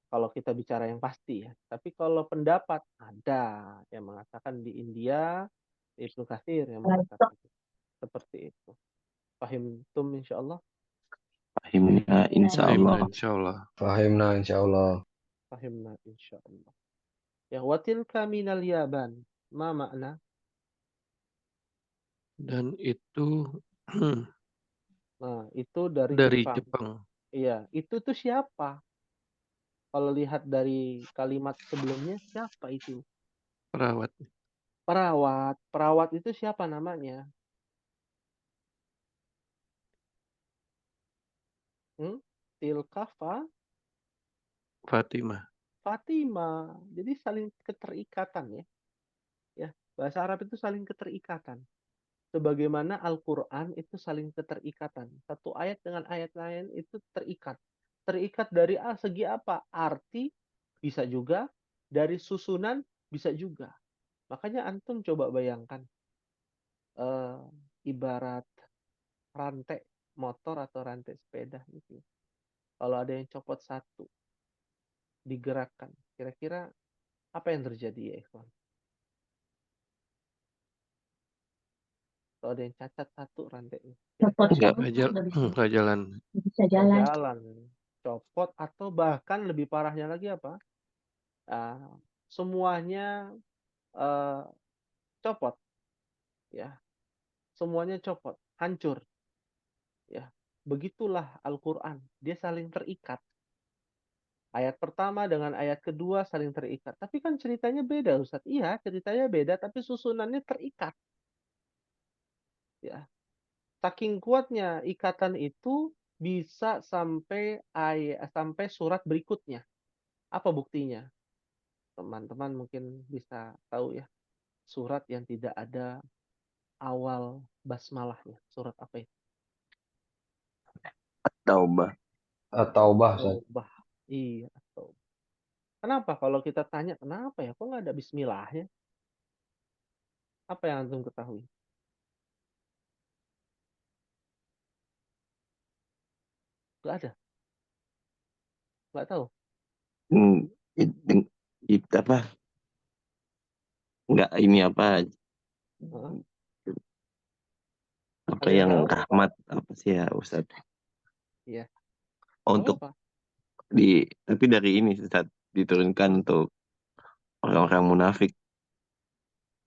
kalau kita bicara yang pasti ya. Tapi kalau pendapat ada yang mengatakan di India, Ibnu Katsir yang mengatakan seperti itu. Fahim tum insyaallah. Fahimna insya Fahimna Allah. insyaallah. Fahimna insyaallah. Fahimna insyaallah. Ya, watilka minal yaban. Ma makna? Dan itu Nah, itu dari dari Jepang. Jepang. Iya, itu tuh siapa? Kalau lihat dari kalimat sebelumnya, siapa itu? Perawat. Perawat. Perawat itu siapa namanya? Tilkafa Fatimah. Fatimah. Jadi saling keterikatan ya. Ya, bahasa Arab itu saling keterikatan. Sebagaimana Al-Qur'an itu saling keterikatan. Satu ayat dengan ayat lain itu terikat. Terikat dari segi apa? Arti bisa juga, dari susunan bisa juga. Makanya antum coba bayangkan ibarat rantai motor atau rantai sepeda gitu. Kalau ada yang copot satu, digerakkan, kira-kira apa yang terjadi ya ikhwan? Kalau ada yang cacat satu rantainya, kira-kira Enggak. Nggak jalan. bisa nggak jalan. jalan, copot atau bahkan lebih parahnya lagi apa? Semuanya copot, ya, semuanya copot, hancur, ya. Begitulah Al-Quran, dia saling terikat. Ayat pertama dengan ayat kedua saling terikat. Tapi kan ceritanya beda, Ustaz. Iya, ceritanya beda, tapi susunannya terikat. Ya, saking kuatnya ikatan itu bisa sampai surat berikutnya. Apa buktinya? Teman-teman mungkin bisa tahu ya. Surat yang tidak ada awal basmalahnya. Surat apa itu? Taubah. Taubah, Ustaz. Taubah. Iya, Taubah. Kenapa? Kalau kita tanya, kenapa ya? Kok nggak ada bismillahnya? Apa yang antum ketahui? Nggak ada. Nggak tahu. Hmm, apa? Enggak ini apa? Heeh. Apa Ada yang yang tahu? rahmat apa sih ya Ustaz? Iya. Oh, Nggak untuk apa-apa. tapi dari ini Ustaz diturunkan untuk orang-orang munafik.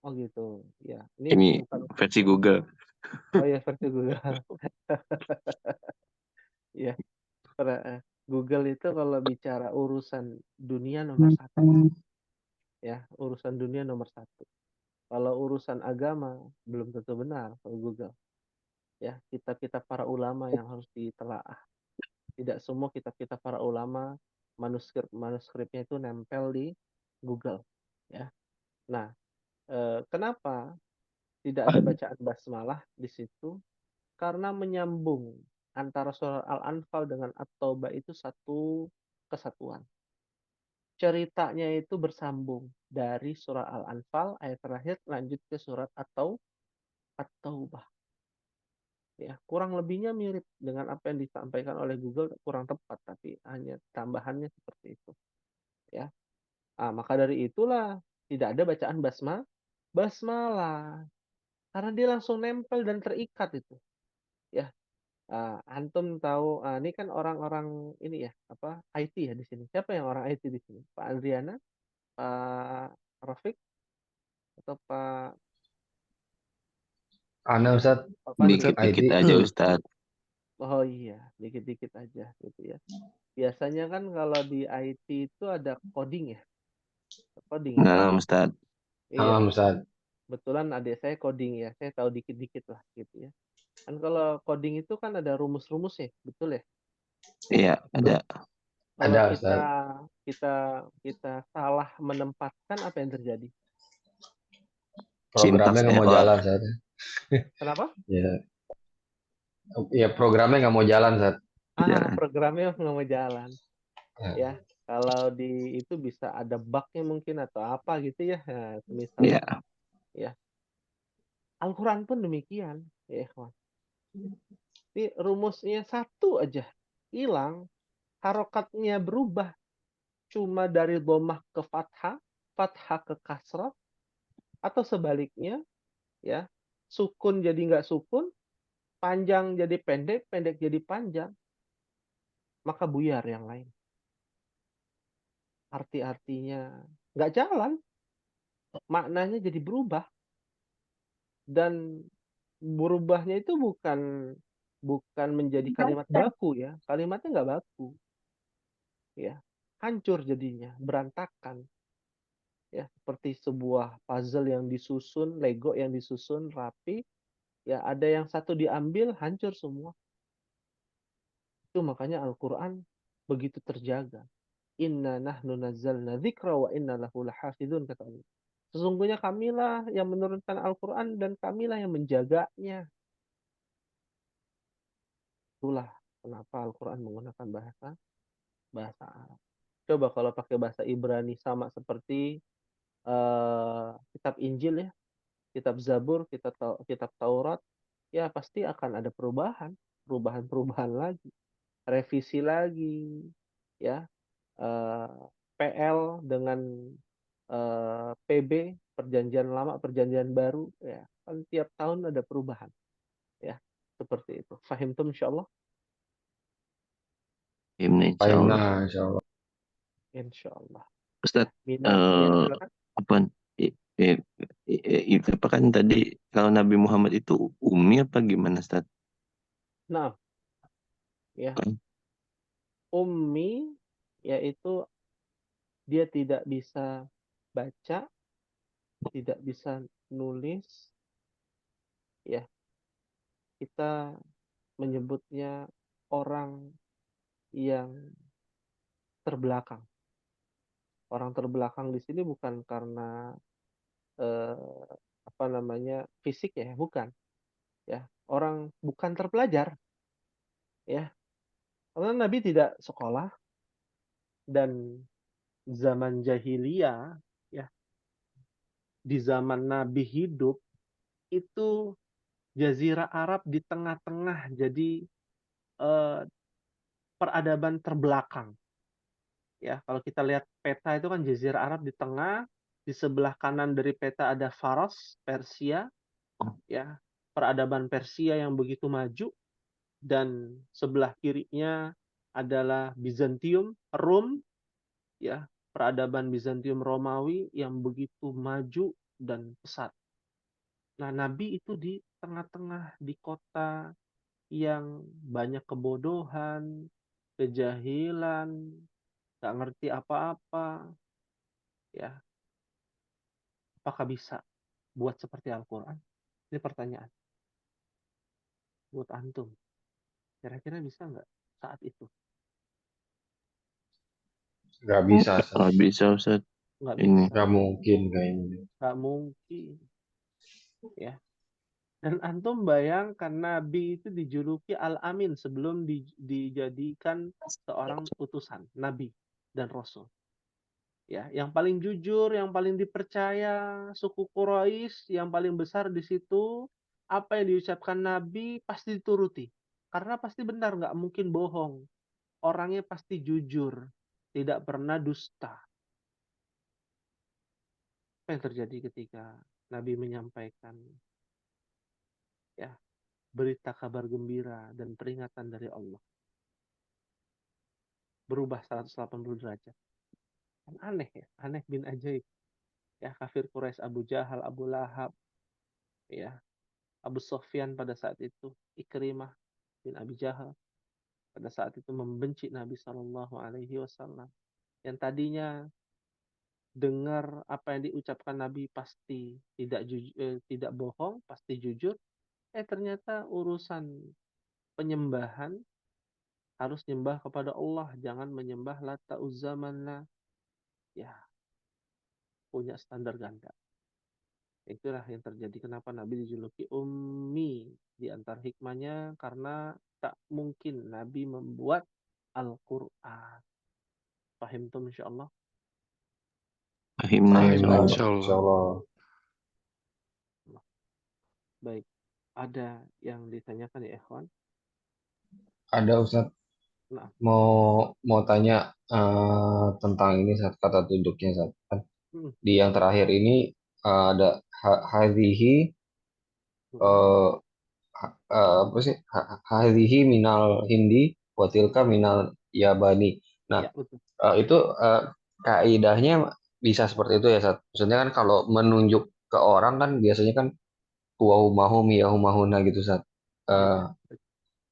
Oh gitu. Ya. Ini Ini bukan. versi Google. Oh ya, versi Google. Ya. Google itu kalau bicara urusan dunia nomor satu. Ya, urusan dunia nomor satu. Kalau urusan agama belum tentu benar kalau Google. Ya, kitab-kitab para ulama yang harus ditelaah. Tidak semua kitab-kitab para ulama manuskripnya itu nempel di Google. Ya. Nah, kenapa tidak ada bacaan basmalah di situ? Karena menyambung antara surah Al-Anfal dengan At-Taubah itu satu kesatuan. Ceritanya itu bersambung dari surah Al-Anfal ayat terakhir lanjut ke surat At-Taubah. Ya, kurang lebihnya mirip dengan apa yang disampaikan oleh Google, kurang tepat tapi hanya tambahannya seperti itu. Ya. Maka dari itulah tidak ada bacaan basmalah karena dia langsung nempel dan terikat itu. Ya. Antum tahu ini kan orang-orang ini ya, apa IT ya di sini. Siapa yang orang IT di sini? Pak Adriana, Pak Rafiq atau Pak Ana Ustaz Fadli? Dikit-dikit IT. aja Ustaz. Oh iya, dikit-dikit aja gitu ya. Biasanya kan kalau di IT itu ada coding ya, coding ya. Nah, Ustaz. Iya, Ustaz. kebetulan adik saya coding ya, saya tahu dikit-dikit lah gitu ya. Kan kalau coding itu kan ada rumus-rumus ya, betul ya? Iya, ada. Kalau Ada, kita Ustaz. kita kita salah menempatkan, apa yang terjadi? Programnya Sintaks nggak mau error. jalan, Ustaz. Kenapa? Ya, ya programnya nggak mau jalan, Ustaz. Jalan. Programnya nggak mau jalan. Ya. Ya, kalau di itu bisa ada bug-nya mungkin atau apa gitu ya. Nah, misal Iya. ya. Al-Quran pun demikian, ya ikhwan. Ini rumusnya satu aja hilang, harokatnya berubah, cuma dari dhammah ke fathah, fathah ke kasrah, atau sebaliknya, ya, sukun jadi nggak sukun, panjang jadi pendek, pendek jadi panjang, maka buyar yang lain. Arti-artinya nggak jalan, maknanya jadi berubah. Dan berubahnya itu bukan menjadi kalimat baku ya, kalimatnya nggak baku, ya, hancur jadinya, berantakan, ya, seperti sebuah puzzle yang disusun, Lego yang disusun rapi, ya, ada yang satu diambil, hancur semua. Itu makanya Al-Quran begitu terjaga. Inna nahnu nazzalna dzikra wa inna lahu lahafidun, kata Allah. Sesungguhnya kamilah yang menurunkan Al-Quran dan kamilah yang menjaganya. Itulah kenapa Al-Quran menggunakan bahasa Arab. Coba kalau pakai bahasa Ibrani sama seperti kitab Injil ya, kitab Zabur, kitab Taurat, ya pasti akan ada perubahan lagi, revisi lagi, ya, eh, PL dengan PB, perjanjian lama, perjanjian baru, ya kan tiap tahun ada perubahan, ya, seperti itu. Fahim tuh, insyaallah. Insya Allah. Fahimna, insya Allah. Insyaallah. Ustaz, Mina, ya eh silakan. apa itu apa kan tadi kalau Nabi Muhammad itu umi apa gimana Ustaz? Nah, ya, Kan? ummi yaitu dia tidak bisa baca, tidak bisa nulis, ya, kita menyebutnya orang yang terbelakang. Orang terbelakang di sini bukan karena eh, apa namanya fisik ya, bukan. Ya, orang bukan terpelajar, ya. Karena Nabi tidak sekolah dan zaman jahiliyah, ya, di zaman Nabi hidup itu Jazirah Arab di tengah-tengah, jadi eh, peradaban terbelakang. Ya, kalau kita lihat peta itu kan Jazirah Arab di tengah, di sebelah kanan dari peta ada Faros, Persia, ya, peradaban Persia yang begitu maju, dan sebelah kirinya adalah Bizantium, Rom, ya, peradaban Bizantium Romawi yang begitu maju dan pesat. Nah, Nabi itu di tengah-tengah, di kota yang banyak kebodohan, kejahilan, nggak ngerti apa-apa, ya, apakah bisa buat seperti Al-Quran? Ini pertanyaan buat antum. Kira-kira bisa nggak saat itu? Nggak bisa, Ustaz. Oh, bisa Ustaz Nggak ini. bisa, Nggak mungkin kayaknya. nggak mungkin, ya. Dan antum bayangkan Nabi itu dijuluki Al-Amin sebelum dijadikan seorang utusan, Nabi dan Rasul. Ya, yang paling jujur, yang paling dipercaya, suku Quraisy yang paling besar di situ, apa yang diucapkan Nabi pasti dituruti. Karena pasti benar, nggak mungkin bohong. Orangnya pasti jujur, tidak pernah dusta. Apa yang terjadi ketika Nabi menyampaikan, ya, berita kabar gembira dan peringatan dari Allah? Berubah 180 derajat. Kan aneh ya, aneh bin ajaib. Ya, kafir Quraisy, Abu Jahal, Abu Lahab, ya, Abu Sofyan pada saat itu, Ikrimah bin Abi Jahal pada saat itu membenci Nabi Shallallahu Alaihi Wasallam. Yang tadinya dengar apa yang diucapkan Nabi pasti tidak bohong, pasti jujur, Ternyata urusan penyembahan harus nyembah kepada Allah, jangan menyembah Lata Uzza Manna. Ya, punya standar ganda. Itulah yang terjadi kenapa Nabi dijuluki ummi. Di antara hikmahnya karena tak mungkin Nabi membuat Al-Quran. Paham tuh insyaallah? Fahimna Paham, Fahimna paham, insyaallah. insyaallah. insyaallah. Baik. Ada yang ditanyakan ya, Ikhwan? Ada Ustaz, Nah, mau tanya tentang ini Ustaz, kata tunduknya Ustaz. Kan hmm, di yang terakhir ini ada hadhihi hmm, eh, apa sih? Hadhihi minal Hindi wa tilka minal Yabani. Nah, ya betul. itu kaidahnya bisa seperti itu ya Ustaz. Maksudnya kan kalau menunjuk ke orang kan biasanya kan huwahumahum yahumahuna gitu Ustaz. Ya, Eh,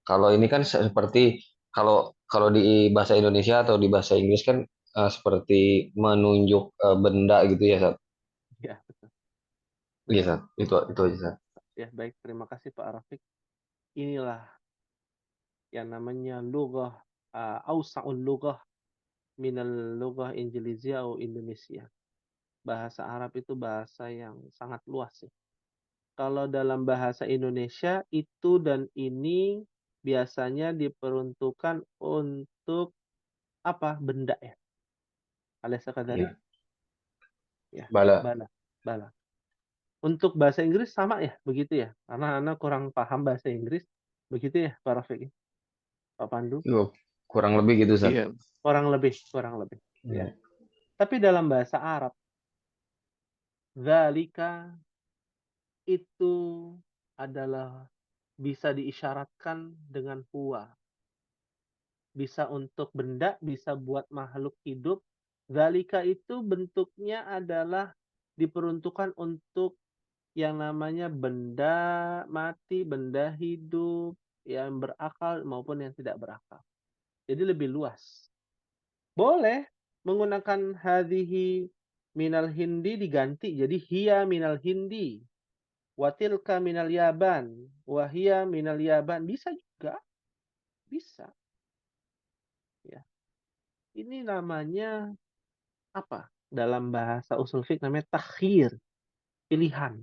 Kalau ini kan seperti kalau kalau di bahasa Indonesia atau di bahasa Inggris kan seperti menunjuk benda gitu ya, Sat. ya betul. Iya, Betul. Sat. Itu aja, Sat. Ya, baik. Terima kasih Pak Rafiq. Inilah yang namanya lughah ausa'ul lughah minal lughah Injilizia atau Indonesia. Bahasa Arab itu bahasa yang sangat luas ya. Kalau dalam bahasa Indonesia itu dan ini biasanya diperuntukkan untuk apa? Benda ya. Alias sekadari Iya. ya, Bala. bala. Bala. Untuk bahasa Inggris sama ya, begitu ya. Karena Anda kurang paham bahasa Inggris, begitu ya, Pak Rafiq, Pak Pandu. Yo, kurang lebih gitu, Sat. Iya, Kurang lebih, ya. Iya. Tapi dalam bahasa Arab, zalika itu adalah bisa diisyaratkan dengan huwa. Bisa untuk benda, bisa buat makhluk hidup. Zalika itu bentuknya adalah diperuntukkan untuk yang namanya benda mati, benda hidup, yang berakal maupun yang tidak berakal. Jadi lebih luas. Boleh menggunakan hadhihi minal hindi diganti jadi hiya minal hindi, watilka minal yaban, wahia minal yaban, bisa juga, bisa. Ya. Ini namanya apa? Dalam bahasa usul fiqh namanya takhir, pilihan.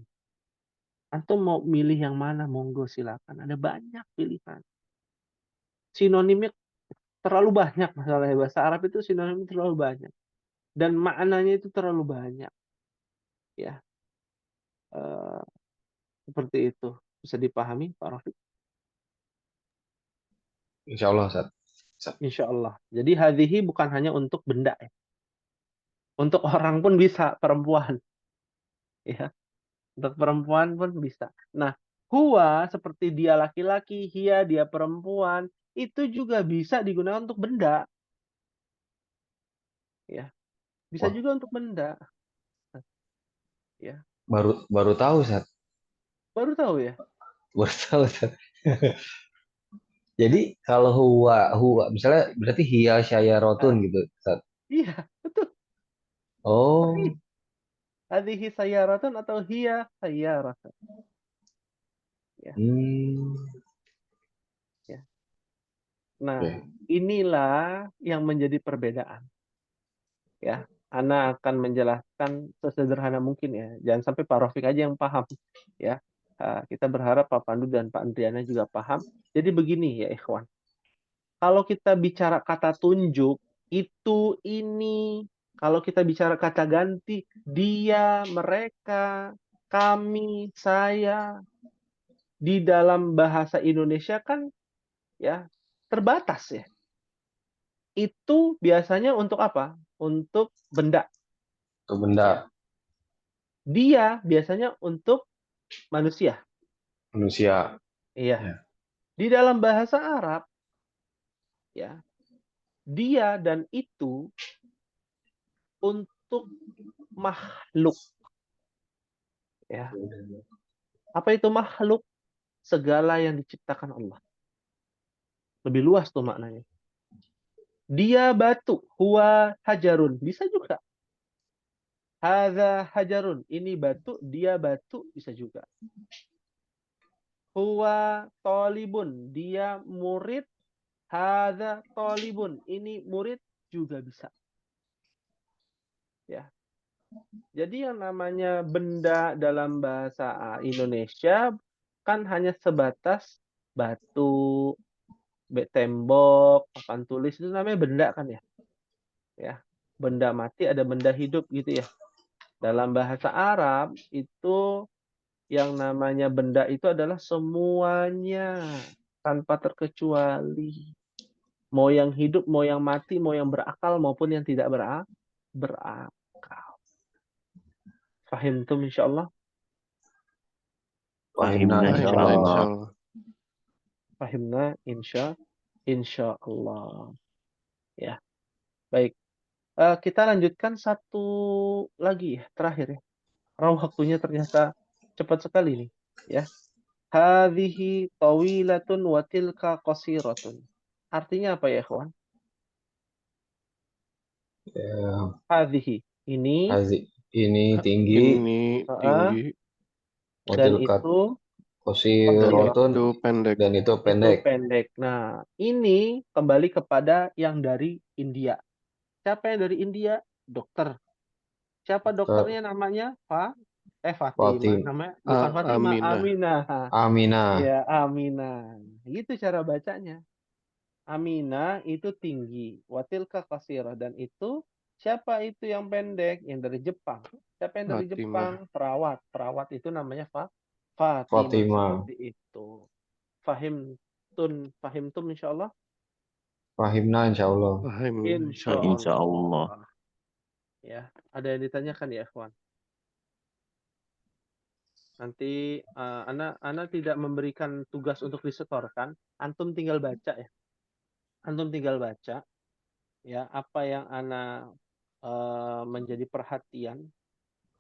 Antum mau milih yang mana, monggo silakan. Ada banyak pilihan. Sinonimnya terlalu banyak masalahnya. Bahasa Arab itu sinonimnya terlalu banyak. Dan maknanya itu terlalu banyak. Ya, eh, seperti itu. Bisa dipahami, Pak Rafiq? Insya Allah, Sat. Sat. Insya Allah. Jadi hadhihi bukan hanya untuk benda ya. Untuk orang pun bisa, perempuan. Ya, untuk perempuan pun bisa. Nah, huwa seperti dia laki-laki, hia dia perempuan, itu juga bisa digunakan untuk benda. Ya, bisa Wah, juga untuk benda. Ya, baru baru tahu, Sat. baru tahu ya. Baru tahu, Sat. Jadi kalau huwa misalnya berarti hiya syayarotun Ah, gitu, Sat. iya, betul. Oh, Sahih. Hadhihi sayyaratun atau hiya sayyaratun. Ya, hmm, ya. Nah, oke. inilah yang menjadi perbedaan. Ya, Ana akan menjelaskan sesederhana mungkin ya. Jangan sampai Pak Rafiq aja yang paham. Ya, kita berharap Pak Pandu dan Pak Andriana juga paham. Jadi begini ya, ikhwan. Kalau kita bicara kata tunjuk, itu, ini. Kalau kita bicara kata ganti, dia, mereka, kami, saya. Di dalam bahasa Indonesia kan ya terbatas ya. Itu biasanya untuk apa? Untuk benda. Itu benda Ya. Dia biasanya untuk manusia. manusia. Iya. Ya. Di dalam bahasa Arab, ya, dia dan itu untuk makhluk. Ya. Apa itu makhluk? Segala yang diciptakan Allah. Lebih luas tuh maknanya. Dia batu, huwa hajarun. Bisa juga. Hadza hajarun. Ini batu, dia batu, bisa juga. Huwa talibun, dia murid. Hadza talibun, ini murid juga bisa. Ya. Jadi yang namanya benda dalam bahasa Indonesia kan hanya sebatas batu, tembok, papan tulis, itu namanya benda kan ya. Ya. Benda mati ada benda hidup gitu ya. Dalam bahasa Arab itu yang namanya benda itu adalah semuanya tanpa terkecuali. Mau yang hidup, mau yang mati, mau yang berakal maupun yang tidak berakal. Fahimtum insyaallah? Fahimna Fahimna Fahimna insyaallah. insyaallah. Fahimna insyaallah. Ya, baik. Kita lanjutkan satu lagi ya, terakhir ya. Karena waktunya ternyata cepat sekali nih, ya. Hadhihi tawilatun wa tilka qasiratun. Artinya apa ya, ikhwan? Ya, Hadhihi ini, ini tinggi, Ini tinggi dan watilkat itu dan qasirotun, itu pendek. dan itu itu pendek. pendek. Nah, ini kembali kepada yang dari India. Siapa yang dari India? Dokter. Siapa dokternya namanya? Fatimah. Fatim, Namanya bukan Fatimah, Aminah. Aminah. Aminah, Ya, Aminah. Gitu cara bacanya. Aminah itu tinggi. Watilka qasirah, dan itu siapa itu yang pendek? Yang dari Jepang. Siapa yang dari Fatimah. Jepang? Perawat. Perawat itu namanya Fatimah. Fatimah. Seperti itu. Fahimtum insyaallah. Fahimna insyaallah. Fahim insyaallah. Insya Allah. Insyaallah. Ya, ada yang ditanyakan ya, ikhwan? Nanti ana tidak memberikan tugas untuk disetorkan, antum tinggal baca ya. Antum tinggal baca ya apa yang ana menjadi perhatian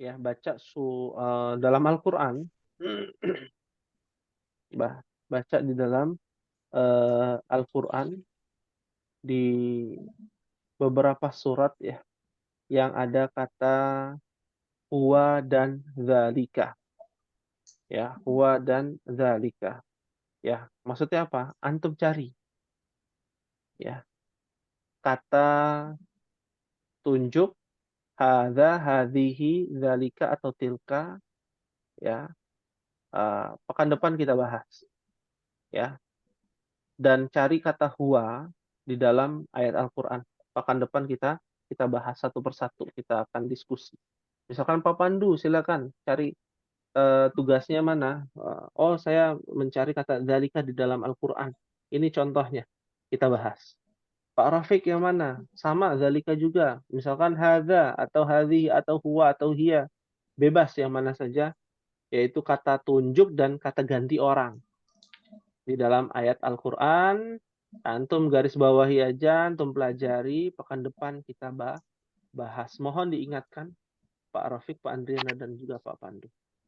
ya, baca dalam Al-Qur'an. Baca di dalam Al-Qur'an di beberapa surat ya yang ada kata huwa dan zalika. Ya, huwa dan zalika. Ya, maksudnya apa? Antum cari ya kata tunjuk hadza, hadhihi, zalika atau tilka ya. Pekan depan kita bahas ya. Dan cari kata huwa di dalam ayat Al-Qur'an. Pekan depan kita bahas satu persatu, kita akan diskusi. Misalkan Pak Pandu silakan cari tugasnya mana? Oh, saya mencari kata zalika di dalam Al-Qur'an. Ini contohnya. Kita bahas. Pak Rafiq yang mana? Sama zalika juga. Misalkan hadza atau hadhihi atau huwa atau hiya. Bebas yang mana saja, yaitu kata tunjuk dan kata ganti orang. Di dalam ayat Al-Qur'an, antum garis bawahi aja, antum pelajari, pekan depan kita bahas. Mohon diingatkan Pak Rafiq, Pak Andriana dan juga Pak Pandu.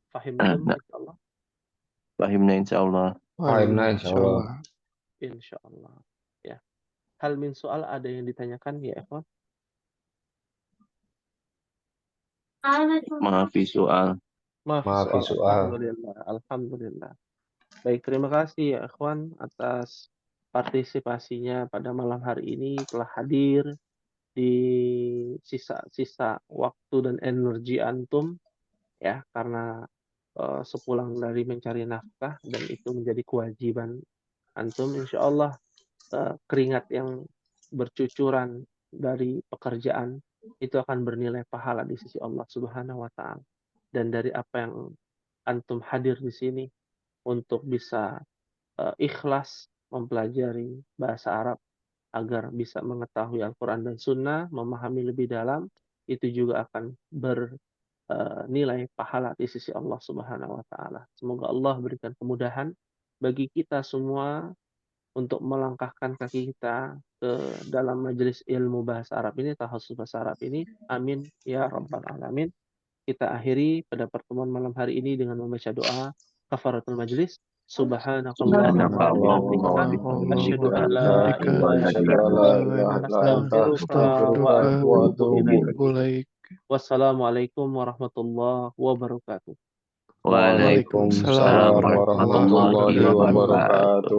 Fahimtum Nah, insyaallah. Fahimna insya Allah. Fahimna Fahimna insyaallah. insyaallah. Insyaallah. Ya. Hal min soal ada yang ditanyakan ya, ikhwan? Maafi soal. Maafi soal. Alhamdulillah. Alhamdulillah. Baik, terima kasih ya ikhwan atas partisipasinya pada malam hari ini, telah hadir di sisa-sisa waktu dan energi antum ya, karena sepulang dari mencari nafkah dan itu menjadi kewajiban antum. Insyaallah keringat yang bercucuran dari pekerjaan itu akan bernilai pahala di sisi Allah Subhanahu wa taala. Dan dari apa yang antum hadir di sini untuk bisa ikhlas mempelajari bahasa Arab agar bisa mengetahui Al-Quran dan Sunnah, memahami lebih dalam, itu juga akan bernilai pahala di sisi Allah Subhanahu wa taala. Semoga Allah berikan kemudahan bagi kita semua untuk melangkahkan kaki kita ke dalam majelis ilmu bahasa Arab ini, tahasus bahasa Arab ini. Amin ya rabbal alamin. Kita akhiri pada pertemuan malam hari ini dengan membaca doa kafaratul majlis. Subhanakallahumma wa bihamdika Subhanakallahumma asyhadu wa an la bihamdika ilaha asyhadu illa an anta la ilaha illa anta astaghfiruka wa astaghfiruka atubu wa ilaik. atubu ilaik. Wassalamualaikum warahmatullahi wabarakatuh. Waalaikumsalam Waalaikumsalam warahmatullahi warahmatullahi wabarakatuh. wabarakatuh.